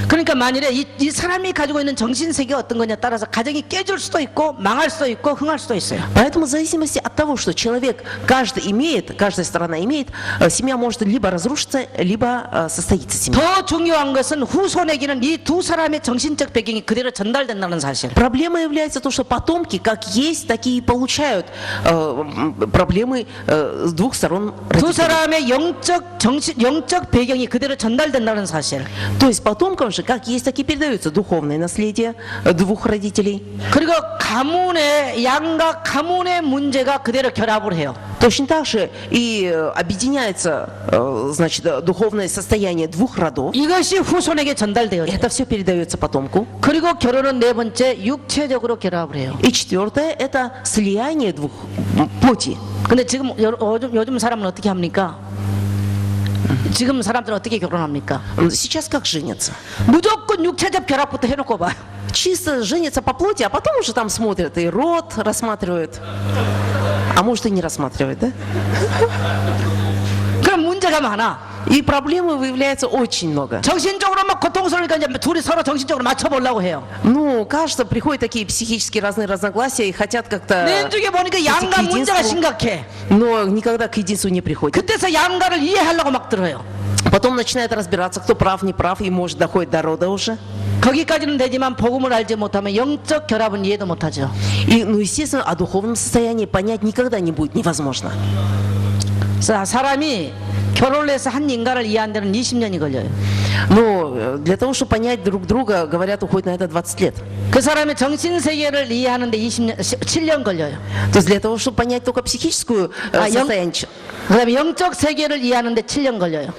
그러니까 만일에 이 사람이 가지고 있는 정신세계가 어떤 거냐에 따라서 가정이 깨질 수도 있고 망할 수도 있고 흥할 수도 있어요. Поэтому в зависимости от того, что человек, каждая сторона имеет, семья может либо разрушиться, либо состоится семья. 더 중요한 것은 후손에게는 이 두 사람의 정신적 배경이 그대로 전달된다는 사실. Проблема является то, что потомки как есть, такие и получают проблемы с двух сторон 두 родителей. 사람의 영적 배경이 그대로 전달된다는 사실. То есть потомкам же как есть, так и передается духовное наследие двух родителей. 그리고 가문의 양과 가문의 문제가 그대로 결합을 해요. Точно так же и объединяется, значит, духовное состояние двух родов. 이것이 후손에게 전달되어요. Это все передается потомку. 그리고 결혼은 네 번째 육체적으로 결합을 해요. И четвертое – это слияние двух плоти. 근데 지금 요즘 사람은 어떻게 합니까? 지금 사람들은 어떻게 결혼합니까? Сейчас как женятся? 무조건 육체적 결합부터 해놓고 봐요. Чисто женятся по плоти, а потом уже там смотрят и род рассматривают. А может и не рассматривают, да? 그럼 문제가 많아. И проблемы выявляется очень много. 정신적으로 막 고통스러우니까 이제 둘이 서로 정신적으로 맞춰보려고 해요. Ну, кажется, приходят такие психические разные разногласия и хотят как-то 내 쪽에 보니까 прийти 양가 к 문제가 единству, 심각해. но никогда к единству не приходят. 그때서 양가를 이해하려고 막 들어요. Потом начинает разбираться, кто прав, не прав, и может доходит до рода уже. 거기까지는 되지만 복음을 알지 못하면 영적 결합은 이해도 못하죠. И, ну, естественно, о духовном состоянии понять никогда не будет невозможно. 사람이 결혼을 해서 한 인간을 이해하는 데는 20년이 걸려요. Но для того, чтобы понять друг друга, говорят, уходит на это 20 лет. 그 사람의 정신세계를 이해하는데 7년 걸려요. То есть для того, чтобы понять только психическую состояние, 그 다음에 영적 세계를 이해하는데 7년 걸려요.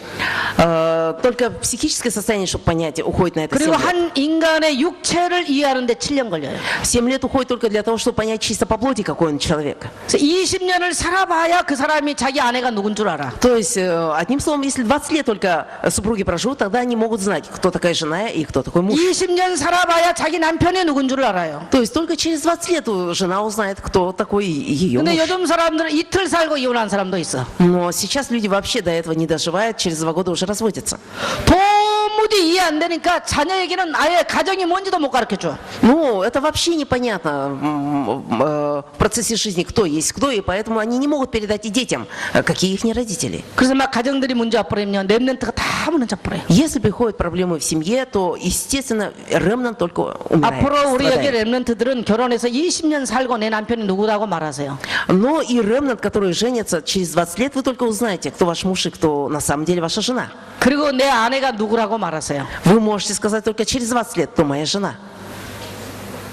только психическое состояние, чтобы понять, уходит на это 7 그리고 лет. 한 인간의 육체를 이해하는데 7년 걸려요. 7 лет уходит только для того, чтобы понять чисто по плоти, какой он человек. 그래서 20년을 살아봐야 그 사람이 자기 아내가 누군 줄 알아. То есть, одним словом, если 20 лет только супруги проживут, тогда они могут знать, кто такая жена и кто такой муж. 20년 살아봐야 자기 남편이 누군 줄 알아요. То есть только через 20 лет жена узнает, кто такой ее 근데 муж. 요즘 사람들은 이틀 살고 이혼한 사람도 있어. Но сейчас люди вообще до этого не доживают, через 2 года уже разводятся. 도무지 이해 안 되니까 자녀에게는 아예 가정이 뭔지도 못 가르쳐줘. Ну, это вообще непонятно в процессе жизни, кто есть кто, и поэтому они не могут передать и детям, какие их родители. 그래서 막 가정들이 문제 와버리면 랩런트가 다 무너져 버려요. Если приходят проблемы в семье, то, естественно, ремнант только умирает. 앞으로 우리 여기 страдает. 랩런트들은 결혼해서 20년 살고 내 남편이 누구라고 말하세요. Но и ремнант, который женится через 20 лет, вы только узнаете, кто ваш муж и кто на самом деле ваша жена. 그리고 내 아내가 누구라고 말하세요. Вы можете сказать только через 20 лет, кто моя жена.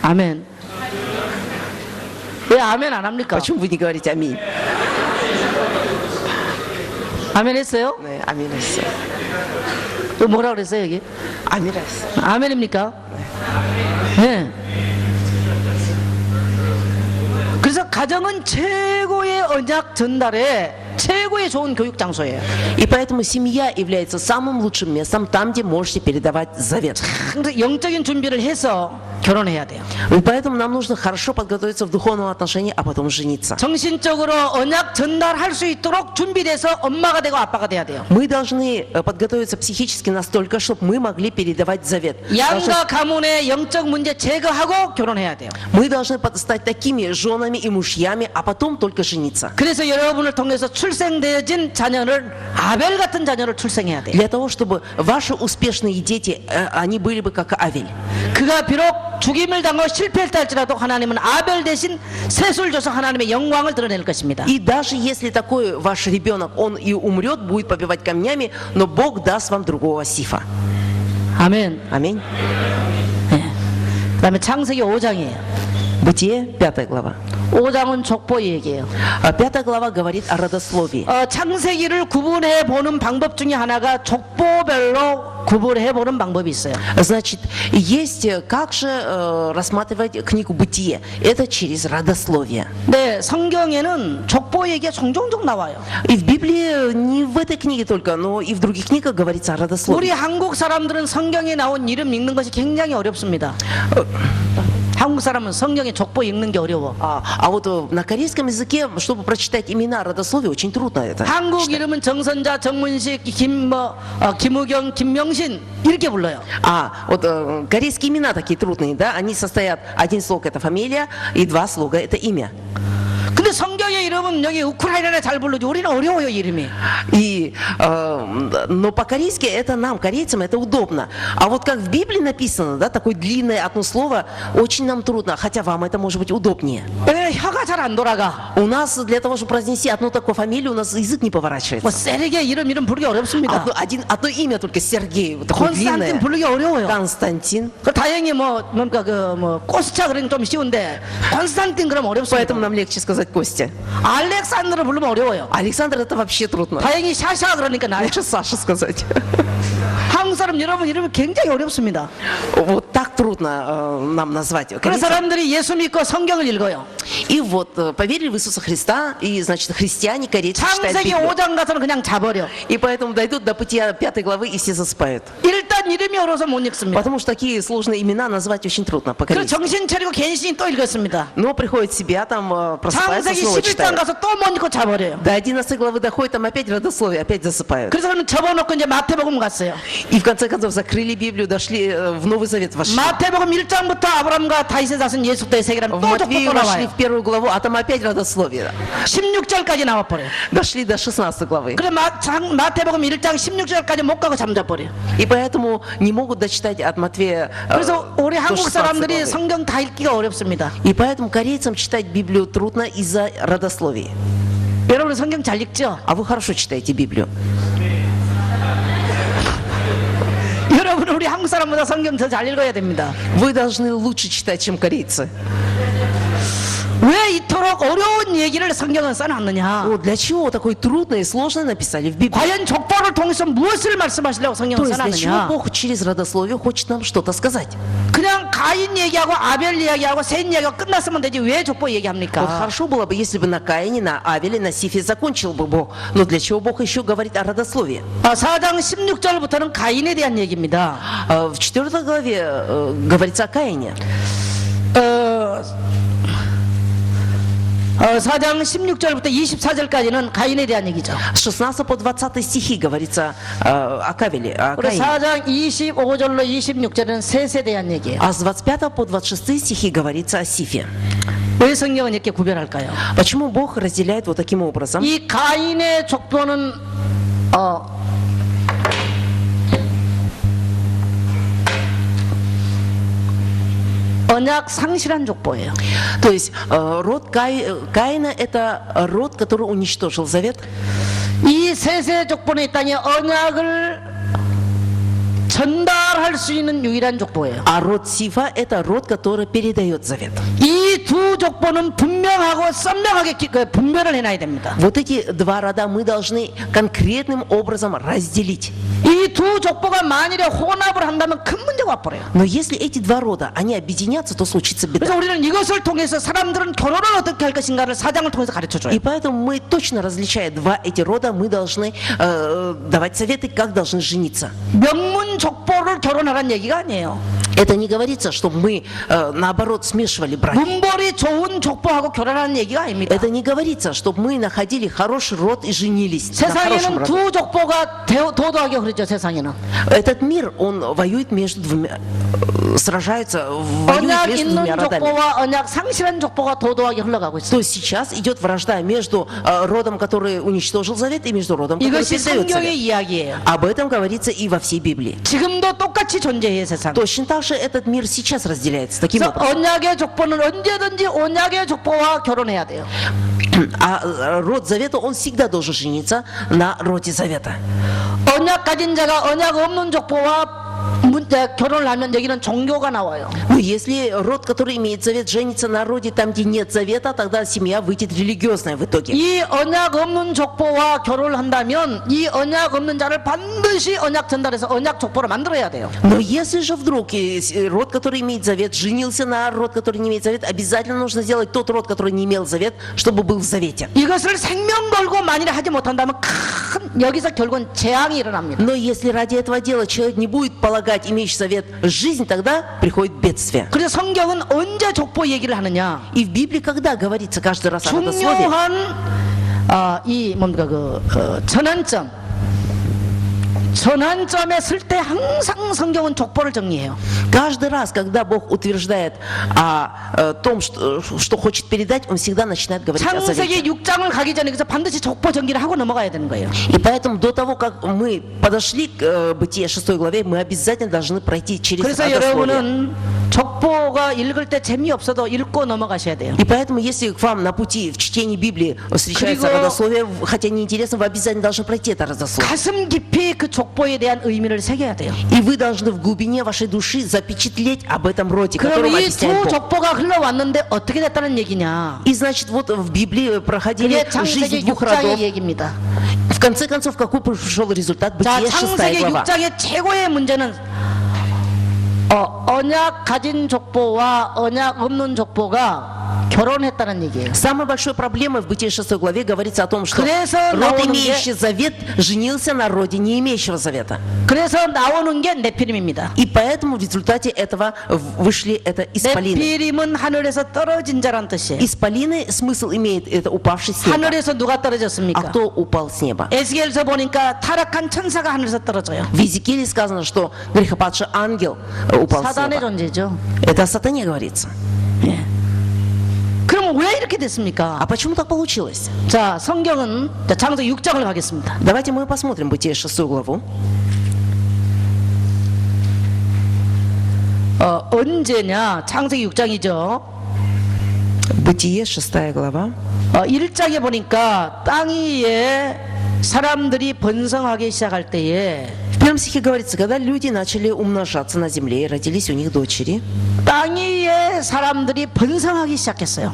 아멘. 왜 아멘 안 합니까? Почему вы не говорите аминь? 아멘 했어요? 네, 아멘 했어요. 또 뭐라 그랬어요 여기? 아멘 했어요. 아멘입니까? 네. 그래서 가정은 최고의 언약 전달에 최고의 좋은 교육 장소예요. И поэтому семья является самым лучшим местом, там, где можете передавать завет. 항상 영적인 준비를 해서 결혼해야 돼요. И поэтому нам нужно хорошо подготовиться в духовном отношении, а потом жениться. 정신적으로 언약 전달할 수 있도록 준비돼서 엄마가 되고 아빠가 돼야 돼요. Мы должны подготовиться психически настолько, чтобы мы могли передавать завет. 양가 가문의 영적 문제 제거하고 결혼해야 돼요. Мы должны стать такими женами и мужьями, а потом только жениться. 그래서 여러분을 통해서 출생되어진 자녀를 아벨 같은 자녀를 출생해야 돼요. Для того, чтобы ваши успешные дети, они были бы как Авель. 그가 비록 죽임을 당하고 실패했다 할지라도 하나님은 아벨 대신 셋을 줘서 하나님의 영광을 드러낼 것입니다. И даже если такой ваш ребенок, он и умрет, будет побивать камнями, но Бог даст вам другого Сифа. 아멘. Аминь. 그다음에 창세기 5장이에요. Бытие, 5 глава. 5장은 족보 얘기예요. 5 глава говорит о родословии. 창세기를 구분해 보는 방법 중에 하나가 족보별로 구분해 보는 방법이 있어요. Значит, есть как же рассматривать книгу «Бытие». Это через родословие. 네, 성경에는 족보 얘기가 종종 나와요. И в Библии, не в этой книге только, но и в других книгах говорится о 우리 родословии. 한국 사람들은 성경에 나온 이름 읽는 것이 굉장히 어렵습니다. 한국 사람은 성경에 족보 읽는 게 어려워. А вот на корейском языке, чтобы прочитать имена родословия, очень трудно это. 한국 이름은 정선자, 정문식, 김우경, 김명신 이렇게 불러요. Вот корейские имена такие трудные, да? Они состоят, один слог это фамилия, и 2 слога это имя. 근데 성경의 이름은 여기 우크라이나에 잘 부르지 우리는 어려워요 이름이. Но по-корейски это нам, корейцам, это удобно. А вот как в Библии написано, да, такое длинное одно слово, очень нам трудно, хотя вам это может быть удобнее. 왜 혀가 잘 안 돌아가? У нас для того, чтобы произнести одну такую фамилию, у нас язык не 뭐 поворачивается. 세리게 이름 부르기 어렵습니다. Одно имя только Сергей, вот такое 콘스탄틴 длинное. 부르기 어려워요. Константин. 그 다행히 코스차 그러면 좀 쉬운데 콘스탄틴 그러면 어렵습니다. Поэтому нам легче сказать Костя. 알렉산드로 부르면 어려워요. Александр это вообще трудно. 다행히 샤샤 그러니까 나요. Лучше Саша сказать. 한국 사람 여러분 이름이 굉장히 어렵습니다. Вот так трудно нам назвать. 그래서 사람들이 예수 믿고 성경을 읽어요. И вот поверили в Иисуса Христа, и, значит, христиане, корейцы читают 창세기 Библию. 5장 가서는 그냥 자버려. И поэтому дойдут до Бытия 5 главы, и все засыпают. 일단 이름이 어려서 못 읽습니다. Потому что такие сложные имена назвать очень трудно 그래서 по-корейски. 정신 차리고 괜시히 또 읽었습니다. Но приходит в себя, там просыпается, 창세기 снова 11장 читает. 가서 또 못 읽고 자버려요. До 11 главы доходит, там опять родословие, опять засыпают. 그래서 저는 접어놓고 이제 마태복음 갔어요. И в конце концов закрыли Библию, дошли в Новый Завет вошли. 마태복음 1장부터 아브라함과 다윗의 자손 예수 때의 세계라면 В 또 족보 Матвею 또 вошли 나와요. в 1 главу, а там опять родословие. 16절까지 나와버려요. Дошли до 16 главы. 그래 마태복음 1장 16절까지 못 가고 잠자버려요. И поэтому не могут дочитать от Матвея 그래서 우리 до 한국 16 사람들이 главы. 성경 다 읽기가 어렵습니다. И поэтому корейцам читать Библию трудно из-за родословий. 여러분 성경 잘 읽죠? А вы хорошо читаете Библию. 여러분 우리 한국 사람보다 성경 더 잘 읽어야 됩니다. Вы должны лучше читать, чем корейцы. 왜 이토록 어려운 얘기를 성경은 써놨느냐? Вот для чего такое трудное и сложное написали в Библии? 과연 족보를 통해서 무엇을 말씀하시려고 То 성경을 есть для чего 써놨느냐? Бог через родословие хочет нам что-то сказать? 그냥 가인 얘기하고 아벨 얘기하고 셋 얘기하고 끝났으면 되지 왜 족보 Вот 얘기합니까? хорошо было бы, если бы на Каине, на Авеле, на Сифе закончил бы Бог. Но для чего Бог еще говорит о родословии? 4장 16절부터는 가인에 대한 얘기입니다. В 4 главе говорится о Каине. 4장 16절부터 24절까지는 가인에 대한 얘기죠. С 16 по 20 стихи говорится о Кавеле, о 그리고 Каине. 4장 25절로 26절은 셋에 대한 얘기예요. А с 25 по 26 стихи говорится о Сифе. 왜 성경은 이렇게 구별할까요? Почему Бог разделяет вот таким образом? 이 가인의 족보는 언약 상실한 족보예요. То есть род Каина это род, который уничтожил завет. 이 셋의 족보는 이 땅에 언약을 전달할 수 있는 유일한 족보예요. А род Сифа это род, который передает завет. 이 두 족보는 분명하고 선명하게 분별을 해놔야 됩니다. Вот эти 2 рода мы должны конкретным образом разделить. 이 두 족보가 만일에 혼합을 한다면 큰 문제가 와버려요. Но если эти 2 рода, они объединятся, то случится 그래서 беда. 우리는 이것을 통해서 사람들은 결혼을 어떻게 할 것인가를 4장을 통해서 가르쳐줘요. И поэтому мы точно различая 2 эти рода, мы должны давать советы, как должны жениться. 명문 족보를 결혼하라는 얘기가 아니에요. Это не говорится, чтобы мы наоборот смешивали браки. 문벌이 좋은 족보하고 결혼하는 얘기가 아닙니다. Это не говорится, чтобы мы находили хороший род и женились на хорошем 세상에는 роде. 두 족보가 도도하게 흐르죠. 세상에는 Этот мир, он воюет между двумя, сражается, воюет 언약 между 있는 двумя родами. 족보와 언약 상실한 족보가 도도하게 흘러가고 있어요. То есть сейчас идет вражда между родом, который уничтожил завет, и между родом, который 이것이 передает 성경의 завет. 이야기예요. Об этом говорится и во всей Библии. 지금도 똑같이 존재해요, 세상. Точно так же этот мир сейчас разделяется таким 그래서 образом. 언약의 족보는 언제든지 언약의 족보와 결혼해야 돼요. А род завета, он всегда должен жениться на роде завета. 언약 가진 자가 언약 없는 족보와 결혼을 하면 여기는 종교가 나와요. Ну, если род, который имеет завет, женится на роде там, где нет завета, тогда семья выйдет религиозная в итоге. 이 언약 없는 족보와 결혼을 한다면 이 언약 없는 자를 반드시 언약 전달해서 언약 족보를 만들어야 돼요. Но если же вдруг род, который имеет завет, женился на род, который не имеет завет, обязательно нужно сделать тот род, который не имел завет, чтобы был в завете. 이것을 생명 걸고 만일에 하지 못한다면 큰 여기서 결국은 재앙이 일어납니다. Но если ради этого дела человек не будет полагать имеющий завет жизнь, тогда приходит бедствие. 그래서 성경은 언제 족보 얘기를 하느냐? И в Библии когда говорится каждый раз об этом слове? 중요한 이 뭡니까 전환점에 쓸 때 항상 성경은 족보를 정리해요. Каждый раз, когда Бог утверждает о том, что хочет передать, Он всегда начинает говорить о 창세기 завете. 6장을 가기 전에 그래서 반드시 족보 정리를 하고 넘어가야 되는 거예요. И поэтому до того, как мы подошли к Бытие 6 главе, мы обязательно должны пройти через 그래서 родословие. 여러분은 족보가 읽을 때 재미없어도 읽고 넘어가셔야 돼요. И поэтому, если к вам на пути в чтении Библии встречается 그리고 родословие, хотя неинтересно, вы обязательно должны пройти это родословие. 가슴 깊이 그 족보에 대한 의미를 새겨야 돼요. И вы должны в глубине вашей души запечатлеть об этом роде, 그럼 которым 이 объясняет 두 Бог. 족보가 흘러왔는데 어떻게 됐다는 얘기냐? И значит, вот в Библии проходили 이게 жизнь 창세기 двух родов. 6장의 얘기입니다. В конце концов, какой пришел результат? 자, Бытие 6 창세기 глава. 6장의 최고의 문제는 언약 가진 족보와 언약 없는 족보가 결혼했다는 얘기예요. Самой большой проблемой в Бытие 6 главе говорится о том, что 그래서 род, 나오는 имеющий завет, женился на роде, не имеющего завета. 그래서 나오는 게 네피림입니다. И поэтому в результате этого вышли это исполины. 네피림은 하늘에서 떨어진 자란 뜻이에요. Исполины смысл имеет это упавший с неба. 하늘에서 누가 А 떨어졌습니까? кто упал с неба? 에스겔서 보니까 타락한 천사가 하늘에서 떨어져요. В Иезекииле сказано, что грехопадший ангел упал с 사단의 неба. 존재죠. Это о сатане говорится. 예. 그럼 왜 이렇게 됐습니까? А почему так получилось? 자, 성경은 창세기 6장을 가겠습니다. Давайте мы посмотрим Бытие 6 главу. 언제냐? 창세기 6장이죠. Бытие 6 глава. 1장에 보니까 땅 위에 사람들이 번성하기 시작할 때에 В первом стихе говорится, когда люди начали умножаться на земле и родились у них дочери, 땅 위에 사람들이 번성하기 시작했어요.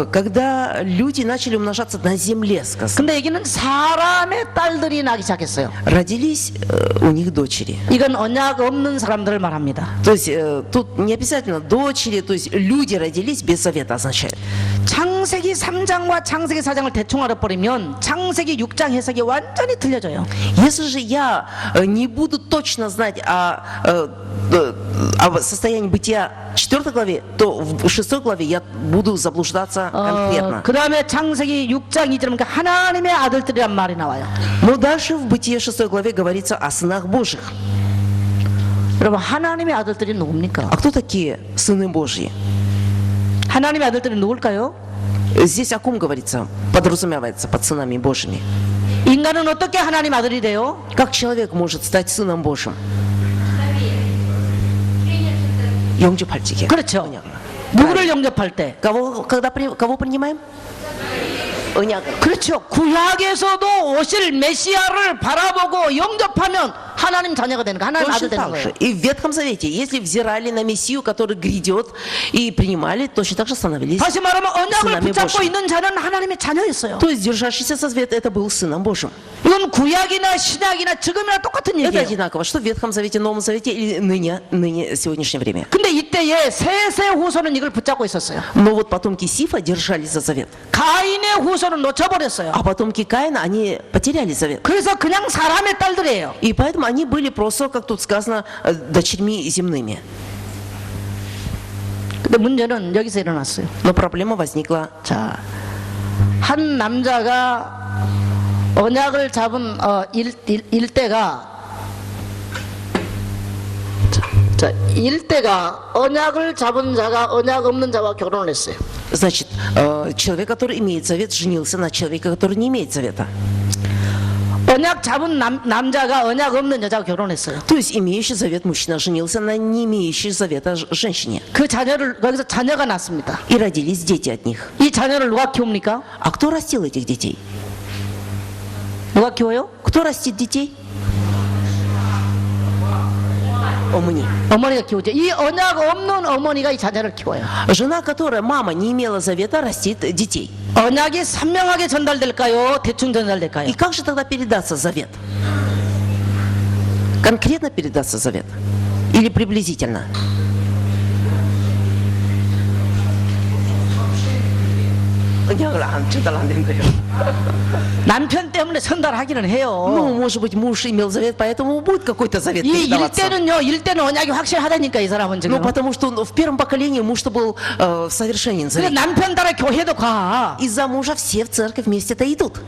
когда люди начали умножаться на земле, сказано, 근데 여기는 사람의 딸들이 나기 시작했어요. родились у них дочери. 이건 언약 없는 사람들을 말합니다. То есть тут не обязательно дочери, то есть люди родились без завета означает. 창세기 3장과 창세기 4장을 대충 알아버리면 창세기 6장 해석이 완전히 틀려져요. Если же я не буду точно знать о состоянии бытия 4 главе, то в 6 главе я буду заблуждаться конкретно. 그 다음에 창세기 6장 2절 보니까 하나님의 아들들이란 말이 나와요. Но дальше в Бытие 6 главе говорится о сынах Божьих. 여러분, 하나님의 아들들이 누굽니까? А кто такие сыны Божьи? 하나님의 아들들이 누굴까요? Здесь о ком говорится, подразумевается под сынами Божьими? 인간은 어떻게 하나님 아들이 돼요? Как человек может стать сыном Божьим? 영접할지게. 그렇죠. Понятно. 누구를 영접할 때? Кого принимаем? 언약을. 그렇죠. 구약에서도 오실 메시아를 바라보고 영접하면 하나님 자녀가 되는 거, 하나님 아들 Точно 되는 так 거예요. же. И в Ветхом Завете, если взирали на Мессию, который грядет, и принимали, точно так же становились 다시 말하면 언약을 сынами 붙잡고 Божьими. 있는 자는 하나님의 자녀였어요. То есть держащийся со завета, это был сыном Божьим. 이건 구약이나 신약이나 지금이나 똑같은 Это 얘기예요. одинаково, что в Ветхом Завете, Новом Завете или ныне сегодняшнее время. 근데 이때에 셋의 후손은 이걸 붙잡고 있었어요. Но вот потомки Сифа держались за завет. 가인의 후손은 놓쳐버렸어요. А потомки Каина, они потеряли завет. 그래서 그냥 사람의 딸들이에요. И поэтому они были просто, как тут сказано, дочерьми земными. 근데 문제는 여기서 일어났어요. Но проблема возникла. 자, 한 남자가 언약을 잡은 일대가 일대가 언약을 잡은 자가 언약 없는 자와 결혼을 했어요. Значит, человек, который имеет завет, женился на человеке, который не имеет завета. 언약 잡은 남자가 언약 없는 여자와 결혼했어요. То есть имеющий завет мужчина женился на не имеющей завета женщине. 그 자녀를 거기서 자녀가 났습니다. И родились дети от них. 이 자녀를 누가 키웁니까? А кто растил этих детей? 누가 키워요? Кто растит детей? 어머니. 어머니가 키우죠. 이 언약 없는 어머니가 이 자녀를 키워요. Жена, которая, мама, не имела завета, растит детей. 언약이 선명하게 전달될까요? 대충 전달될까요? И как же тогда передаться завет? Конкретно передаться завет? Или приблизительно? 남편 때문에 전달하기는 해요. Ну, может быть, муж имел завет, поэтому будет какой-то завет 이 передаваться. 일대는 언약이 확실하다니까 이 사람은 Ну, 지금. потому что в первом поколении муж-то был совершенен 그래 завет. 남편 따라 교회도 가. Из-за мужа все в церковь вместе-то идут.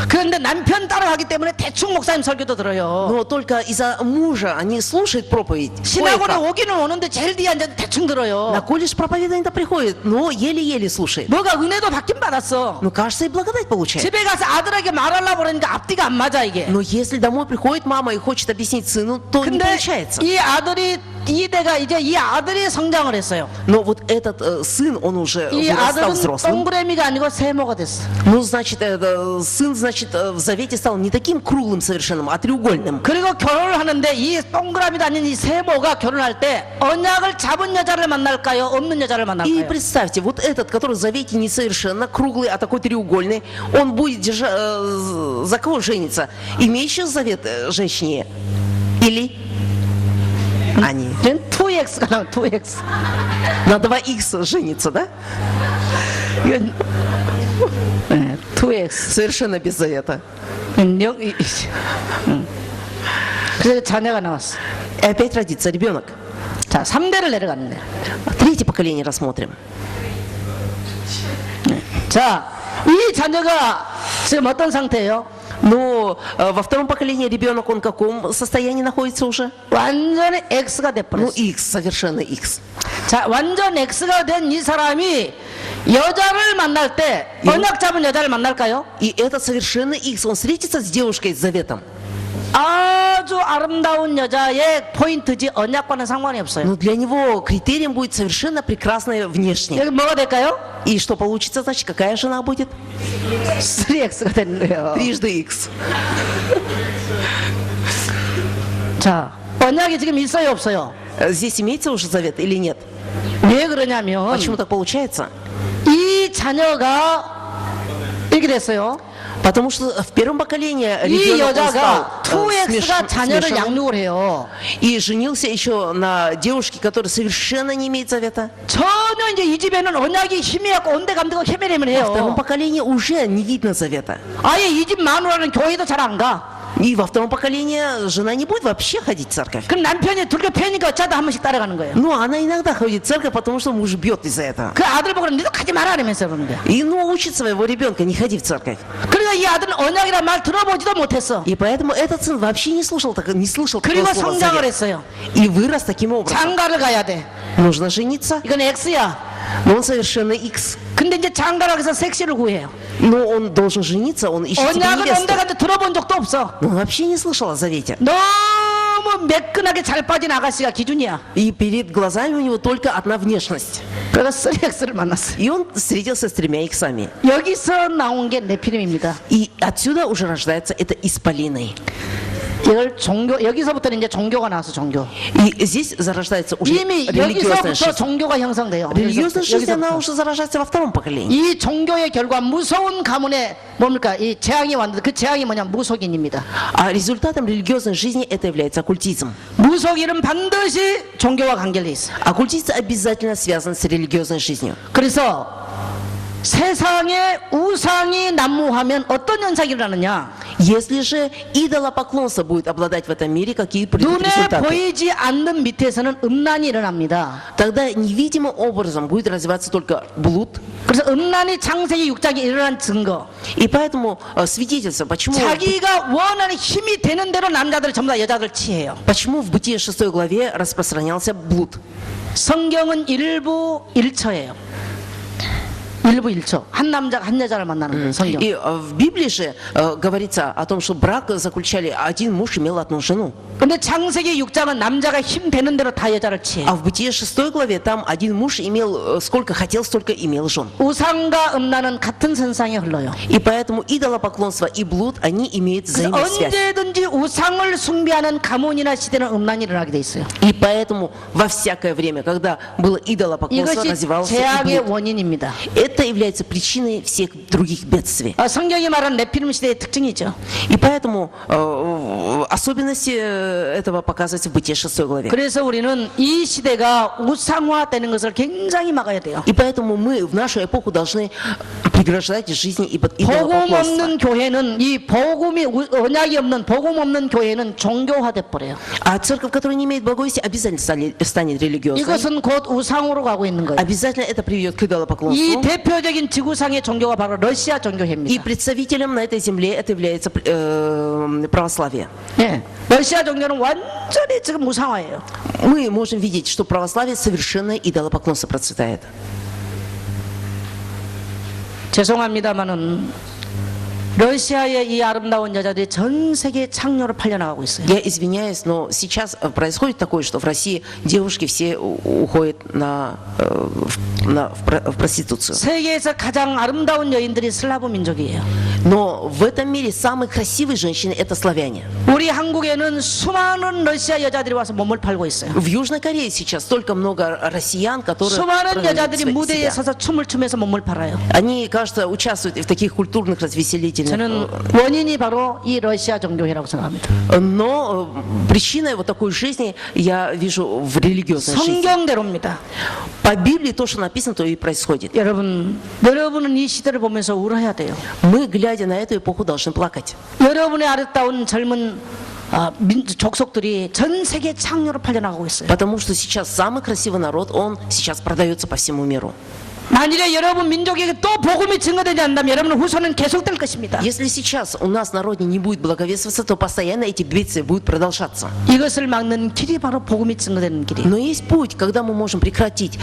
그런데 남편 따라 가기 때문에 대충 목사님 설교도 들어요. Но только из-за мужа они слушают проповедь. 신학원에 кое-как. 오기는 오는데 제일 뒤에 앉아서 대충 На 들어요. колледж проповедание-то приходит, но еле-еле слушает. 뭐가 은혜도 받긴 받았어. Ну, кажется, и благодать получает. 집에 가서 아들에게 말하려고 그러니까 앞뒤가 안 맞아 이게. Но если домой приходит мама и хочет объяснить сыну, то не 근데 получается. 이 아들이 이대가 이제 이 아들이 성장을 했어요. Но вот этот сын, он уже 이 стал 아들은 взрослым. 동그라미가 아니고 세모가 됐어. Ну, значит, сын, значит, в завете стал не таким круглым совершенным, а треугольным. 그리고 결혼을 하는데 이 동그라미도 아닌 이 세모가 결혼할 때 언약을 잡은 여자를 만날까요? 없는 여자를 И 만날까요? представьте, вот этот, который в завете не совершенно круглый, а такой треугольный, он будет за кого жениться? Имеющую завет женщине? Или они? 2X가 나와 2X. На 2х женится, да? 이건 2X. Совершенно без завета. 그래서 자녀가 나왔어. И опять родится ребенок. 자, 3대를 내려갔는데. Третье поколение рассмотрим. 자, 이 자녀가 지금 어떤 상태예요? Но во втором поколении ребенок, он в каком состоянии находится уже? 완전히 X가 Ну, 돼버렸어. X, совершенно X. 자, 완전 X가 된 이 사람이 여자를 만날 때 언약 잡은 여자를 만날까요? И этот совершенно X, он встретится с девушкой с заветом. 아주 아름다운 여자의 포인트지 언약과는 상관이 없어요. Но для него критерием будет совершенно прекрасная внешне. 여기 뭐가 될까요? И что получится, значит, какая жена будет? 3X가 되는 거예요. Трижды X. 자, 언약이 지금 있어요, 없어요? Здесь имеется уже завет или нет? 왜 그러냐면 Почему так получается? 이 자녀가 이렇게 됐어요. Потому что в первом поколении 이 ребенок он 여자가 стал 2X가 자녀를 смешанным 양육을 해요. и женился еще на девушке, которая совершенно не имеет завета. 전혀 이제 이 집에는 언약이 희미하고 온데감되고 헤매레면 Во втором 해요. поколении уже не видно завета. 아예 이 집 마누라는 교회도 잘 안 가. И во втором поколении жена не будет вообще ходить в церковь. 그럼 남편이 들켜 패니까 어쩌다 한 번씩 따라가는 거예요. Но она иногда ходит в церковь, потому что муж бьет из-за этого. 그 아들 보고 니도 가지 마라 이러면서 그러는 거야. И учит своего ребенка не ходить в церковь. 그러니까 이 아들은 언약이란 말 들어보지도 못했어. И поэтому этот сын вообще не слышал такого 그리고 слова 성장을 завет. 했어요. И вырос таким образом. 장가를 가야 돼. Нужно жениться. 이건 X야. Но он совершенно X. 근데 이제 장가를 가서 섹시를 구해요. Но он должен жениться, он ищет себе 언약은 невесту. 온데간데 들어본 적도 없어. Но он вообще не слышал о завете. 너무 매끈하게 잘 빠진 아가씨가 기준이야. И перед глазами у него только одна внешность. 그래서 3X를 만났어요. И он встретился с 3 иксами. 여기서 나온 게 네피림입니다. И отсюда уже рождается это исполины. 이걸 여기서부터는 이제 종교가 나와서 종교. И здесь зарождается уже 이미 религиозная 여기서부터 жизнь. 종교가 형성돼요. Религиозная жизнь, она 여기서부터. уже зарождается во втором поколении. 이 종교의 결과 무서운 가문에 뭡니까? 이 재앙이 왔는데 그 재앙이 뭐냐? 무속인입니다. А результатом религиозной жизни это является оккультизм. 무속인은 반드시 종교와 관계돼 있어요. Оккультизм обязательно связан с религиозной жизнью. 그래서 세상에 우상이 난무하면 어떤 현상이 일어나느냐? Если же идолопоклонство будет обладать в этом мире, какие придут 눈에 результаты? 보이지 않는 밑에서는 음란이 일어납니다. Тогда невидимым образом будет развиваться только блуд. 그래서 음란이 창세기 6장에 일어난 증거. И поэтому свидетельство, почему 자기가 원하는 힘이 되는 대로 남자들 전부 다 여자들 치해요. в Бытие 6 главе распространялся блуд? 성경은 일부 일처예요. 일부 일처. 한 남자가 한 여자를 만나는 거예요, 성경. И в Библии же говорится о том, что брак заключали, один муж имел одну жену. 근데 창세기 6장은 남자가 힘 되는 대로 다 여자를 취해. А в Бытие 6 главе там один муж имел сколько хотел, столько имел жен. 우상과 음란은 같은 선상에 흘러요. И поэтому идолопоклонство и блуд, они имеют 그래서 взаимную связь. 언제든지 우상을 숭배하는 가문이나 시대는 음란이 일어나게 돼 있어요. И поэтому во всякое время, когда было идолопоклонство, 이것이 развивался и 재앙의 блуд. 원인입니다. Это является причиной всех других бедствий. 성경이 말한 네피림 시대의 특징이죠. И поэтому особенности этого показываются в Бытие 6 главе. 그래서 우리는 이 시대가 우상화되는 것을 굉장히 막아야 돼요. И поэтому мы в нашу эпоху должны преграждать жизни 복음 идолопоклонства. 없는 교회는 이 복음이 언약이 없는 복음 없는 교회는 종교화돼 버려요. А церковь, которая не имеет благовестия, обязательно станет религиозной. 이것은 곧 우상으로 가고 있는 거예요. Обязательно это приведет к 이 идолопоклонству. 대표적인 지구상의 종교가 바로 러시아 И 종교회입니다. представителем на этой земле это является православие. 예, 러시아 종교는 완전히 지금 우상화예요. Мы можем видеть, что православие совершенно идолопоклонство процветает. 죄송합니다만은 러시아의 이 아름다운 여자들이 전 세계 창녀로 팔려나가고 있어요. Я извиняюсь, но сейчас происходит такое, что в России девушки все уходят в проституцию. 세계에서 가장 아름다운 여인들이 슬라브 민족이에요. Но в этом мире самые красивые женщины это славяне. 우리 한국에는 수많은 러시아 여자들이 와서 몸을 팔고 있어요. В Южной Корее сейчас столько много россиян, которые 수많은 продают 여자들이 무대에 себя. 서서 춤을 추면서 몸을 팔아요. Они, кажется, участвуют в таких культурных развеселительных. 저는 원인이 바로 이 러시아 종교회라고 생각합니다. Но причиной вот такой жизни я вижу в религиозной жизни. 성경대로입니다. По Библии то, что написано, то и происходит. 여러분은 이 시대를 보면서 울어야 돼요. Мы, глядя на эту эпоху, должны плакать. 여러분의 아름다운 젊은 족속들이 전 세계 창녀로 팔려나가고 있어요. Потому что сейчас самый красивый народ, он сейчас продается по всему миру. 만일에 여러분 민족에게 또 복음이 증거되지 않는다면 여러분의 후손은 계속될 것입니다. Если сейчас у нас в народе не будет благовествоваться, то постоянно эти бедствия будут продолжаться. 이것을 막는 길이 바로 복음이 증거되는 길이에요. Но есть путь, когда мы можем прекратить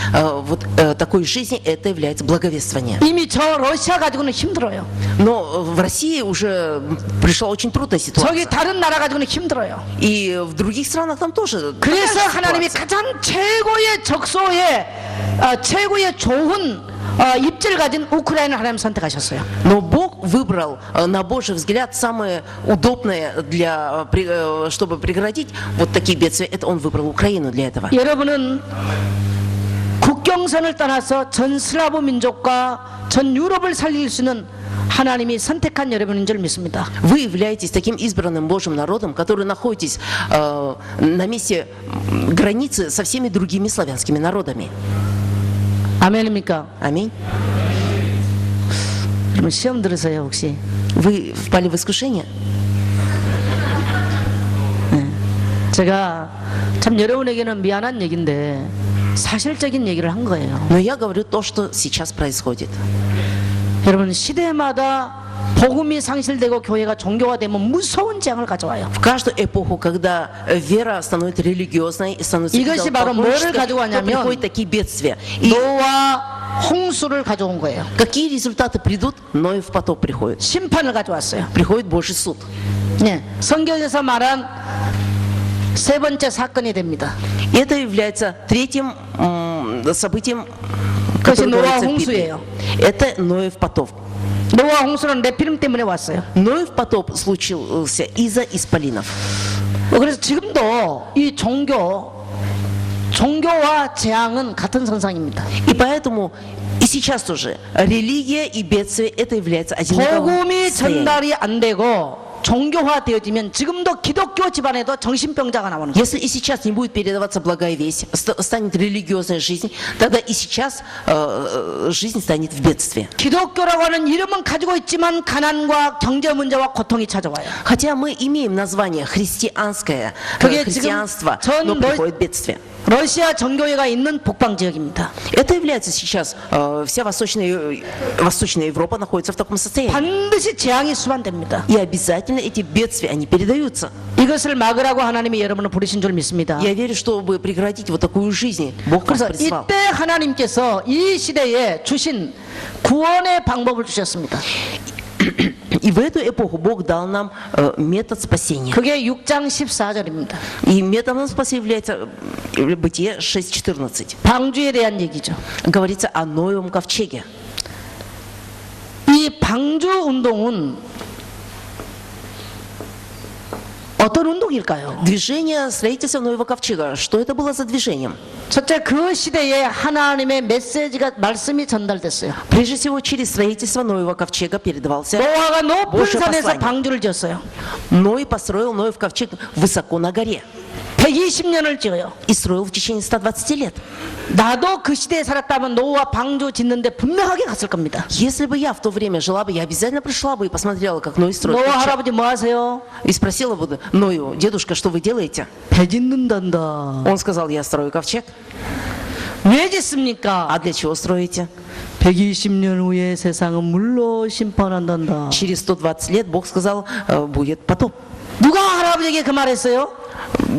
такой жизни, это является благовествование. 이미 저 러시아 가지고는 힘들어요. Но в России уже пришла очень трудная 저기 ситуация. 다른 나라 가지고는 힘들어요. И в других странах там тоже 그래서 такая же 하나님이 ситуация. 가장 최고의 적소의 최고의 좋은 입지를 가진 우크라이나를 하나님 선택하셨어요. Но Бог выбрал, на Божий взгляд, самое удобное, чтобы преградить вот такие бедствия. Это Он выбрал Украину для этого. 여러분은 국경선을 떠나서 전 슬라브 민족과 전 유럽을 살릴 수 있는 하나님이 선택한 여러분인 줄 믿습니다. Вы являетесь таким избранным Божьим народом, который находитесь на месте границы со всеми другими славянскими народами. 아멘입니까? Аминь. 그러면 시험 들으세요 혹시? Вы впали в искушение? 제가 참 여러분에게는 미안한 얘기인데 사실적인 얘기를 한 거예요. Но я говорю то, что сейчас происходит. 여러분 시대마다 복음이 상실되고 교회가 종교화되면 무서운 재앙을 가져와요. В каждую эпоху, когда вера становится религиозной, становится 이것이 바로 뭐를 идолопоклоннической, 가지고 то 왔냐면 приходят такие бедствия. И 노아 홍수를 가져온 거예요. какие результаты придут? Ной в потоп приходит. 심판을 가져왔어요. Приходит Божий суд. 네, 성경에서 말한 세 번째 사건이 됩니다. И это является третьим событием, 그것이 которое 노아 говорится в Библии. 홍수예요. Это Ноев потоп. 노아 홍수는 네피림 때문에 왔어요. Ноев потоп случился из-за исполинов. 그래서 지금도 이 종교와 재앙은 같은 선상입니다. И поэтому и сейчас тоже религия и бедствие это является одинаковым 복음이 состоянием. 전달이 안 되고 종교화되어지면 지금도 기독교 집안에도 정신병자가 나오는 거예요. Если и сейчас не будет передаваться благая весть, станет религиозная жизнь, тогда и сейчас жизнь станет в бедствии. 기독교라고 하는 이름은 가지고 있지만 가난과 경제 문제와 고통이 찾아와요. Хотя мы имеем название христианское, 그게 христианство, 지금 но приходит бедствие. 러시아 정교회가 있는 북방 지역입니다. Это является сейчас, вся Восточная Европа находится в таком состоянии. 반드시 재앙이 수반됩니다. И обязательно эти бедствия, они передаются. 이것을 막으라고 하나님이 여러분을 부르신 줄 믿습니다. Я верю, чтобы прекратить вот такую жизнь, Бог вас 그래서 призвал. 이때 하나님께서 이 시대에 주신 구원의 방법을 주셨습니다. И в эту эпоху Бог дал нам метод спасения. 그게 6장 14절입니다. И методом спасения является Бытие 6:14. 방주에 대한 얘기죠. Говорится о Ноевом ковчеге. 이 방주 운동은 어떤 운동일까요? Движение строительства Ноевого ковчега. Что это было за движением? 첫째, 그 시대에 하나님의 메시지가 말씀이 전달됐어요. Прежде всего, через строительство Ноевого ковчега передавался 노아가 높은 Божье 산에서 послание. 방주를 지었어요. Ной построил Ноев ковчег высоко на горе 120년을 지어요. и строил в течение 120 лет. 나도 그 시대에 살았다면 노아 방주 짓는데 분명하게 갔을 겁니다. Если бы я в то время жила бы, я обязательно пришла бы и посмотрела, как Ной строит 노아 ковчег. 할아버지 뭐 하세요? И спросила бы Ною: дедушка, что вы делаете? 배 짓는단다. Он сказал: я строю ковчег. 왜 짓습니까? А для чего строите? 120년 후에 세상은 물로 심판한단다. Через 120 лет Бог сказал, будет потоп. 누가 할아버지에게 그 말했어요?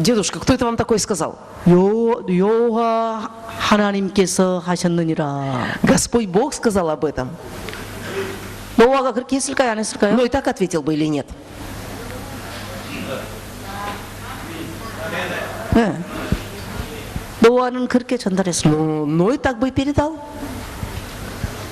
Дедушка, кто это вам такое сказал? 여호와 하나님께서 하셨느니라. Господь Бог сказал об этом. 노아가 그렇게 했을까요? 안 했을까요? Но и так ответил бы или нет? 네. 노아는 그렇게 전달했어요. Ну, но и так бы и передал.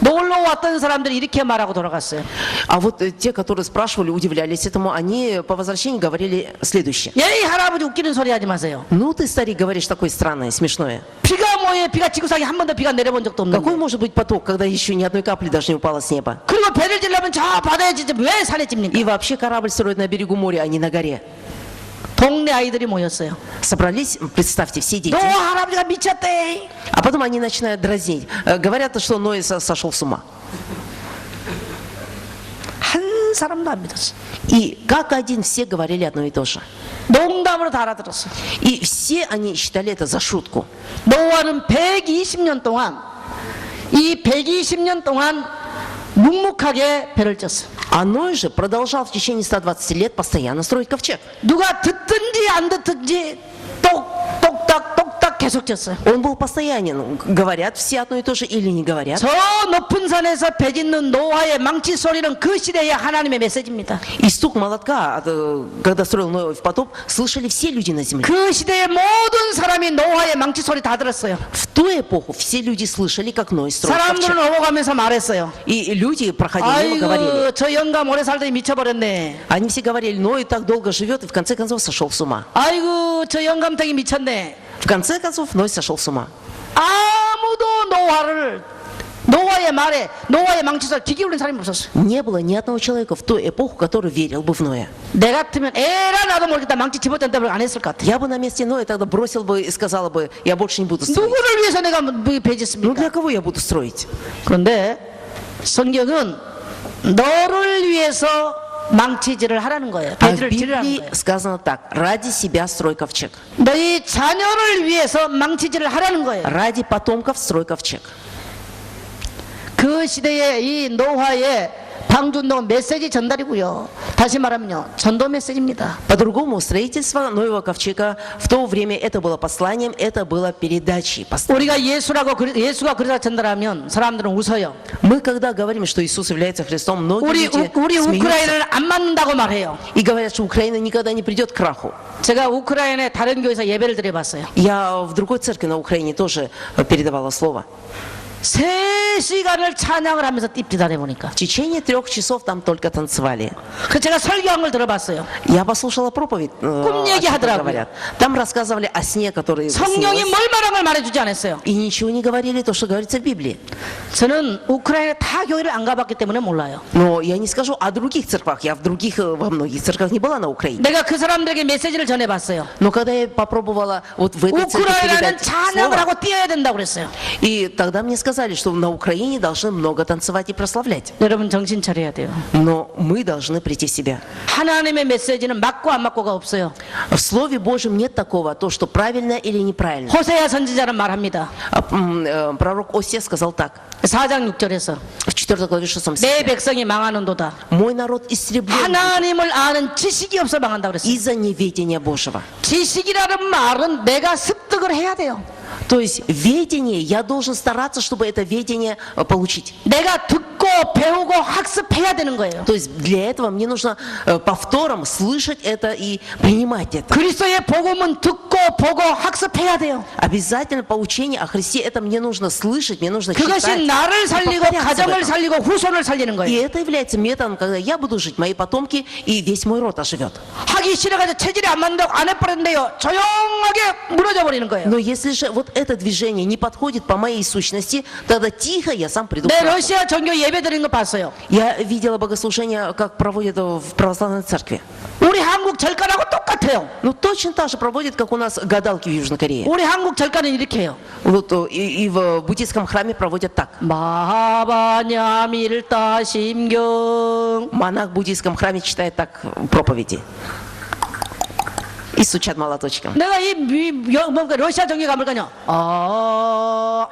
놀러 왔던 사람들이 이렇게 말하고 돌아갔어요. А вот те, которые спрашивали, удивлялись этому, они по возвращении говорили следующее. 야, 이 할아버지 웃기는 소리 하지 마세요. Ну, ты, старик, говоришь такое странное, смешное. 비가 뭐예요? 비가 지구상에 한 번도 비가 내려본 적도 없는데. Какой может быть поток, когда еще ни одной капли даже не упала с неба? 그리고 배를 지려면 저 바다에 지지 왜 산에 찝니까? И вообще корабль строят на берегу моря, а не на горе. 동네 아이들이 모였어요. Собрались, представьте, все дети. 노아 할아버지가 미쳤대. А потом они начинают дразнить. Говорят, что Ной сошел с ума. 한 사람도 안 믿었어. И как один все говорили одно и то же. 농담으로 다 알아들었어. И все они считали это за шутку. 노아는 120년 동안 이 120년 동안 묵묵하게 배를 쪘어. А Ной же продолжал в течение 120 лет постоянно строить ковчег. 누가 듣든지 안 듣든지 똑똑딱 똑딱 계속 쪘어요. Он был постоянен. Говорят все одно и то же или не говорят. 저 높은 산에서 배 짓는 노아의 망치 소리는 그 시대의 하나님의 메시지입니다. И стук молотка, когда строил Ной в потоп, слышали все люди на земле. 그 시대의 모든 사람이 노아의 망치 소리 다 들었어요. В ту эпоху все люди слышали, как Ной строит ковчег. 사람들은 오가면서 말했어요. И люди, проходя мимо, говорили. 아이고 저 영감 오래 살더니 미쳐버렸네. Они все говорили: Ной так долго живет и в конце концов сошел с ума. 아이고 저 영감탱이 미쳤네. В конце концов Ной сошел с ума. 아무도 노아의 말에 노아의 망치 소리 귀 기울인 사람이 없었어요. Не было ни одного человека в ту эпоху, который верил бы в Ноя. 내 같으면 에라 나도 모르겠다 망치 집어던다고 안 했을 것 같아. Я бы на месте Ноя тогда бросил бы и сказала бы: я больше не буду строить. 누구를 위해서 내가 배 Ну 짓습니까? для кого я буду строить? 그런데 성경은 너를 위해서 망치질을 하라는 거예요. А в 배들을 지르라는 Библии 거예요. сказано так: ради себя строй ковчег. 너희 자녀를 위해서 망치질을 하라는 거예요. Ради потомков строй ковчег. 그 시대에 이 노아의 방주운동은 메시지 전달이고요. 다시 말하면요, 전도 메시지입니다. По-другому, строительство Ноева ковчега в то время это было посланием, это было передачей. 우리가 예수가 그러다 전달하면 사람들은 웃어요. Мы когда говорим, что Иисус является Христом, многие 우리 люди смеются 우크라이나를 안 맞는다고 말해요. и говорят, что Украина никогда не придет к краху. 제가 우크라이나의 다른 교회에서 예배를 드려봤어요. Я в другой церкви на Украине тоже передавала слово. 3시간을 찬양을 하면서 띠띠다 해보니까. В течение 3 часов там только танцевали. 그 제가 설교한 걸 들어봤어요. Я послушала проповедь, 꿈 о чем 얘기하더라고요. говорят. Там рассказывали о сне, который 성경이 снилось. 뭘 말한 걸 말해주지 않았어요. И ничего не говорили то, что говорится в Библии. 저는 우크라이나 타 교회를 안 가봤기 때문에 몰라요. Но я не скажу о других церквах. Я во многих церквах не была на Украине. 내가 그 사람들에게 메시지를 전해봤어요. Но когда я попробовала вот в этой церкви 우크라이나는 передать 찬양을 слово, 하고 뛰어야 된다고 그랬어요. и тогда мне сказали, сказали, что на Украине должны много танцевать и прославлять. 여러분 정신 차려야 돼요. Но мы должны прийти в себя. 하나님의 메시지는 맞고 안 맞고가 없어요. В Слове Божьем нет такого, то, что правильно или неправильно. 호세아 선지자는 말합니다. Пророк Осия сказал так, 4장 6절에서 в 4 главе 6 내 стихе. 백성이 망하는도다. Мой народ истреблен 하나님을 아는 지식이 없어 망한다 그랬어요. из-за неведения Божьего. 지식이라는 말은 내가 습득을 해야 돼요. То есть ведение, я должен стараться, чтобы это ведение получить. 내가 듣고 배우고 학습해야 되는 거예요. То есть для этого мне нужно повтором слышать это и принимать это. 그리스도의 복음은 듣고 보고 학습해야 돼요. Обязательно поучение о Христе, это мне нужно слышать, мне нужно читать. 그것이 나를 и 살리고 повторяться в 가정을 этом. 살리고 후손을 살리는 И 거예요. это является методом, когда я буду жить, мои потомки и весь мой род оживет. 하기 싫어가지고 체질이 안 맞는다고 안 해버렸는데요. 조용하게 무너져 버리는 거예요. Но если же вот это движение не подходит по моей сущности, тогда тихо я сам приду. 내 러시아 종교 예배 드리는 거 봤어요. Я видела богослужение, как проводят в православной церкви. 우리 한국 절간하고 똑같아요. Ну точно так же проводят, как у нас гадалки в Южной Корее. 우리 한국 절간은 이렇게 해요. Вот и в буддийском храме проводят так. 마하바냐밀다심경. Монах в буддийском храме читает так проповеди. И стучат молоточком. 내가 뭔가 러시아 종교 가볼까요? Но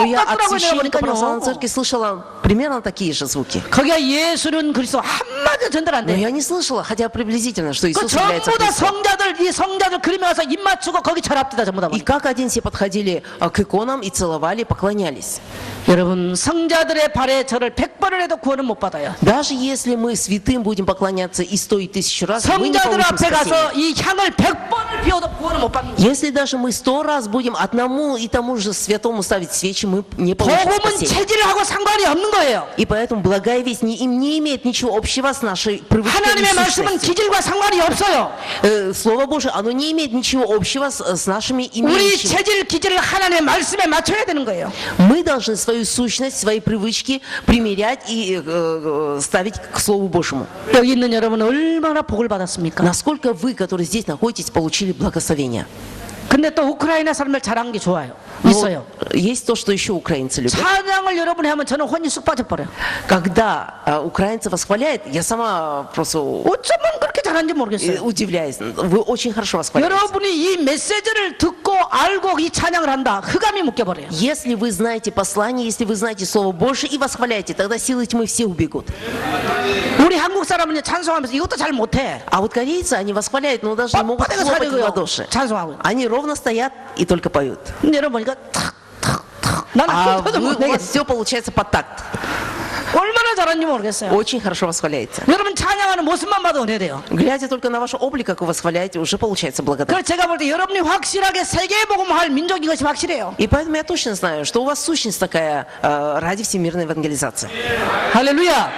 я от 똑같더라고요. 내가 священника православной 보니까요. церкви слышала примерно такие же звуки. 거기가 예수는 그리스도 한마디도 전달 안 Но 돼. я не слышала, хотя приблизительно, что 그 Иисус является 전부 다 Христом. 이 성자들 그림에 와서 입 맞추고 거기 절합디다 전부 다. И как один все подходили к иконам и целовали, и поклонялись. 여러분 성자들의 발에 절을 100번을 해도 구원을 못 받아요. Даже если мы святым будем поклоняться и 100 и 1000 раз, мы не 성자들 получим 앞에 가서 спасения. 이 향을 100번을 피워도 구원을 못 받는 거예요. Если даже мы 100 раз будем одному и тому же святому ставить свечи, мы не получим 복음은 спасения. 체질하고 상관이 없는 거예요. И поэтому благая весть не имеет ничего общего с нашей привычкой и 하나님의 말씀은 сущностью. 기질과 상관이 없어요. Слово Божие, оно не имеет ничего общего с нашими 우리 имеющими. 체질, 기질을 하나님의 말씀에 맞춰야 되는 거예요. Мы должны свою сущность, свои привычки примерять и ставить к Слову Божьему. 여기 있는 여러분 얼마나 복을 받았습니까? Насколько вы, которые здесь находитесь, получили благословение? 근데 또 우크라이나 사람들 잘하는 게 좋아요. Но 있어요. есть то, что еще украинцы любят. 찬양을 여러분이 하면 저는 혼이 쑥 빠져버려요. Когда украинцы восхваляют, я сама просто 어쩌면 그렇게 잘하는지 모르겠어요. удивляюсь. Вы очень хорошо восхваляете. 여러분이 이 메시지를 듣고 알고 이 찬양을 한다. 흑암이 묶여버려요. Если вы знаете послание, если вы знаете Слово Божие и восхваляете, тогда силы тьмы все убегут. 우리 한국 사람은 찬송하면서 이것도 잘 못해. А вот корейцы, они восхваляют, но даже не могут 뻣뻣하게 хлопать в 사려고요. ладоши. 찬송하고. Они ровно стоят и только поют. 근데 여러분 보니까 탁탁탁. 나는 А 그것도 у вас 못하겠어. все получается под такт. 얼마나 잘하는지 모르겠어요. Очень хорошо восхваляете. 여러분 찬양하는 모습만 봐도 은혜 돼요. Глядя только на ваш облик, как вы восхваляете, уже получается благодать. 그래서 제가 볼 때 여러분이 확실하게 세계복음할 민족인 것이 확실해요. И поэтому я точно знаю, что у вас сущность такая ради всемирной евангелизации. 할렐루야.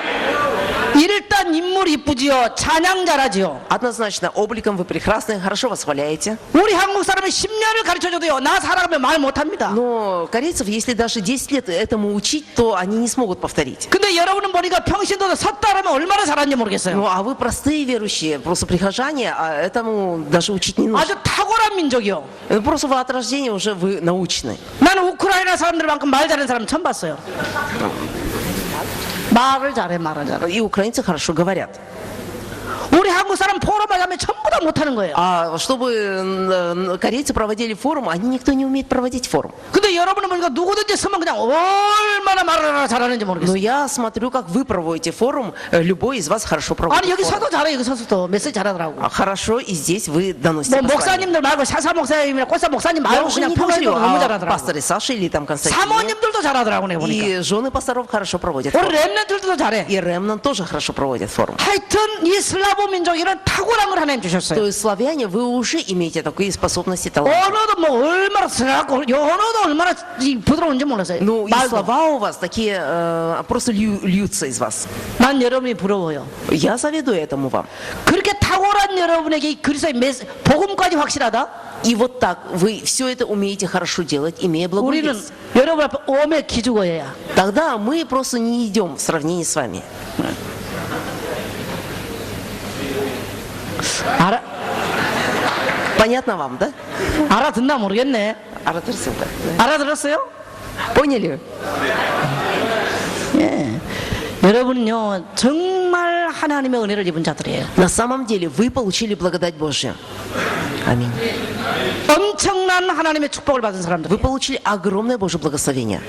일단 인물 이쁘지요. 찬양 잘하지요. Однозначно, обликом вы прекрасны, хорошо восхваляете. 우리 한국 사람은 10년을 가르쳐줘도요. 나 살아가면 말 못합니다. Но корейцев, если даже 10 лет этому учить, то они не смогут повторить. 근데 여러분은 보니까 평신도도 섰다 하면 얼마나 잘하는지 모르겠어요. Ну, а вы простые верующие, просто прихожане, а этому даже учить не нужно. 아주 탁월한 민족이요. Просто вы от рождения уже вы научны. 나는 우크라이나 사람들만큼 말 잘하는 사람 처음 봤어요. 말을 잘해. И украинцы хорошо говорят. 우리 한국 사람 포럼을 하면 전부 다 못하는 거예요. А чтобы корейцы проводили форум, они никто не умеет проводить форум. 근데 여러분은 보니까 누구든지 쓰면 그냥 얼마나 말을 잘하는지 Но 모르겠어요. я смотрю, как вы проводите форум, любой из вас хорошо проводит 아니 여기 форум. 서도 잘해. 여기 서도 메시지 잘하더라고. Хорошо, и здесь вы доносите 뭐 послание. 목사님들 말고 샤사 목사님이나 꽃사 목사님 Я 말고 уже 그냥 не говорю 평신도 너무 о 잘하더라고. пасторе Саше или там Константине. 사모님들도 잘하더라고 내가 보니까. И жены пасторов хорошо проводят 우리 форум. 랩런들도 잘해. И Ремнан тоже хорошо проводит форум. 하여튼 이 슬라브 민족이란 탁월한 걸 하나님 То 주셨어요. есть славяне, вы уже имеете такие способности таланты. 언어도 뭐 얼마나 슬라고 언어도 얼마나 부드러운지 몰랐어요. Ну и 말도. слова у вас такие просто льются из вас. 난 여러분이 부러워요. Я завидую этому вам. 그렇게 탁월한 여러분에게 이 그리스도의 복음까지 확실하다? И вот так вы все это умеете хорошо делать, имея благую 우리는 весть. 여러분 앞에 오매 기죽어야. Тогда мы просто не идем в сравнении с вами. 알아 Понятно вам, да? 알아듣나 모르겠네. 알아들었습니다. 알아들었어요? Поняли? 예. 여러분은요 정말 하나님의 은혜를 입은 자들이에요. На самом деле вы получили благодать Божью. Аминь. 엄청난 하나님의 축복을 받은 Вы 사람들. получили огромное Божье благословение.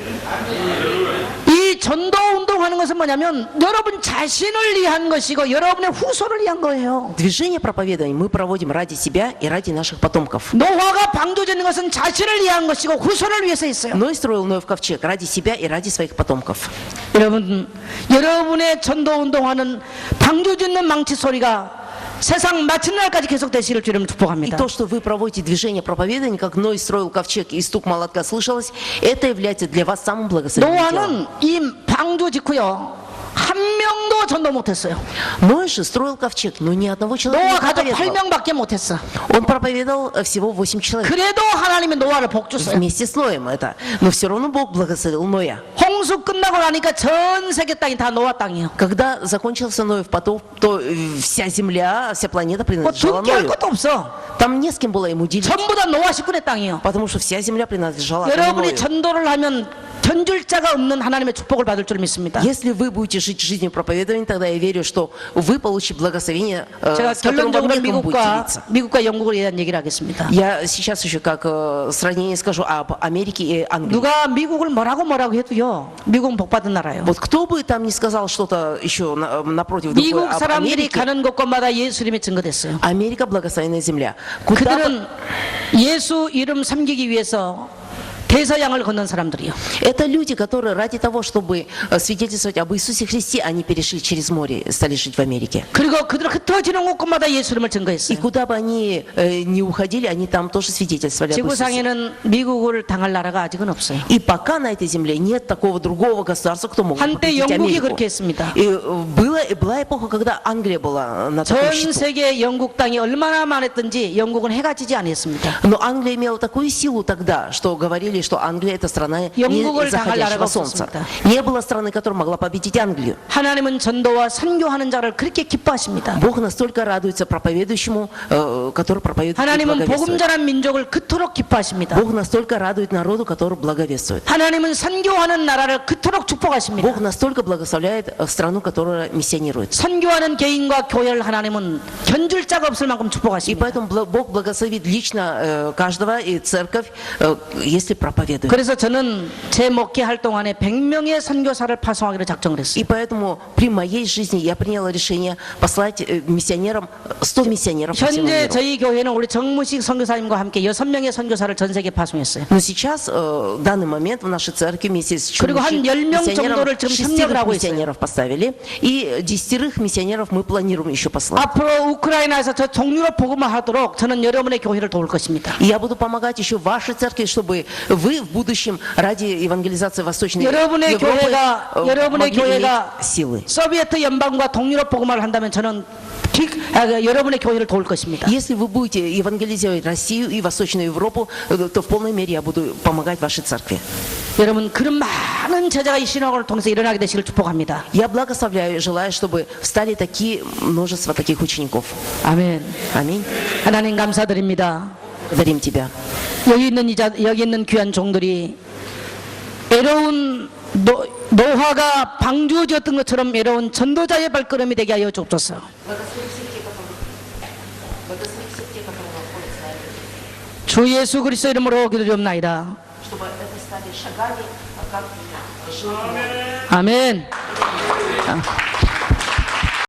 이 전도 운동하는 것은 뭐냐면 여러분 자신을 위한 것이고 여러분의 후손을 위한 거예요. Движение проповедования мы проводим ради себя и ради наших потомков. 노아가 방주 짓는 것은 자신을 위한 것이고 후손을 위해서 했어요. Ной строил Ноев ковчег ради себя и ради своих потомков. 여러분, 여러분의 전도 운동하는 방주 짓는 망치 소리가 세상 마침날까지 계속되시길 주님을 И 축복합니다. то, что вы проводите движение проповедования, как Ной строил ковчег и стук молотка слышалось, это является для вас самым благословенным делом. 노아는 이 방주 짓고요 한 명도 전도 못했어요. Ной же строил ковчег, но ни одного человека 노아 не 가족 проповедовал. 8명밖에 못했어. Он проповедовал всего 8 человек. 그래도 하나님이 노아를 복 줬어요. Вместе с Ноем это. Но все равно Бог благословил Ноя. 홍수 끝나고 나니까 전 세계 땅이 다 노아 땅이에요. Когда закончился Ноев потоп, то вся земля, вся планета 뭐 принадлежала 듣게 할 Ною. 것도 없어. Там не с кем было ему делить, 전부 다 노아 식구의 땅이에요. потому что вся земля принадлежала 여러분이 Ною. 전도를 하면 견줄자가 없는 하나님의 축복을 받을 줄 믿습니다. Если вы будете жить жизнью проповедования, тогда я верю, что вы получите благословение, 제가 с которым вам 결론적으로 некому будет делиться. 미국과 영국에 대한 얘기를 하겠습니다. Я сейчас еще как сравнение скажу об Америке и Англии. 누가 미국을 뭐라고 해도요. 미국은 복 받은 나라예요. Вот кто бы там ни сказал что-то еще напротив другое 미국 об 사람들이 Америке, 가는 곳곳마다 예수님이 증거됐어요. Америка благословенная земля. Куда бы- 그들은 예수 이름 삼기기 위해서 대서양을 건넌 사람들이요. Это люди, которые ради того, чтобы свидетельствовать об Иисусе Христе, они перешли через море, стали жить в Америке. 그리고 그들 흩어지는 곳곳마다 예수 이름을 И 증거했어요. куда бы они не уходили, они там тоже свидетельствовали об Иисусе. 지구상에는 미국을 당할 나라가 아직은 없어요. И пока на этой земле нет такого другого государства, кто мог бы 한때 победить 영국이 Америку. 그렇게 했습니다. И была эпоха, когда Англия была на таком 전 счету. 세계 영국 땅이 얼마나 많았든지 영국은 해가 지지 않았습니다. Но Англия имела такую силу тогда, что говорили, что Англия это страна 영국을 не 당할 나라가 заходящего солнца. 없었습니다. Не было страны, которая могла победить Англию. 하나님은 전도와 선교하는 자를 그렇게 기뻐하십니다. Бог настолько радуется проповедующему, который проповедует и 하나님은 복음 благовествует. 전한 민족을 그토록 기뻐하십니다. Бог настолько радует народу, который благовествует. 하나님은 선교하는 나라를 그토록 축복하십니다. Бог настолько благословляет страну, которая миссионирует. 선교하는 개인과 교회를 하나님은 견줄 자가 없을 만큼 И 축복하십니다. поэтому Бог благословит лично каждого и церковь, если проповедует. 그래서 저는 제 목회할 동안에 100명의 선교사를 파송하기로 작정을 했어요. И поэтому при моей жизни я приняла решение послать миссионерам 100 миссионеров по всему 현재 миру. 저희 교회는 우리 정무식 선교사님과 함께 6명의 선교사를 전 세계에 파송했어요. Но сейчас, в данный момент, в нашей церкви вместе с 그리고 한 10명 миссионером 정도를 지금 6 협력을 하고 있어요. миссионеров поставили, и 10 миссионеров мы планируем еще послать. 앞으로 우크라이나에서 저 동유럽 복음을 하도록 저는 여러분의 교회를 도울 것입니다. И я буду помогать еще вашей церкви, чтобы вы в будущем ради евангелизации Восточной 여러분의 Европы 교회가 여러분의 могли 교회가 иметь силы. 소비에트 연방과 동유럽 복음을 한다면 저는 여러분의 교회를 도울 것입니다. Если вы будете евангелизировать Россию и Восточную Европу, то в полной мере я буду помогать вашей церкви. 여러분 그런 많은 제자가 이 신학원을 통해서 일어나게 되시길 축복합니다. Я благословляю и желаю, чтобы встали множество таких учеников. 아멘. Аминь. 하나님 감사드립니다. Благодарим Тебя. 여기 있는 귀한 종들이 외로운 노화가 방주 지었던 것처럼 외로운 전도자의 발걸음이 되게 하여 주옵소서. 주 예수 그리스도 이름으로 기도드리옵나이다. 아멘.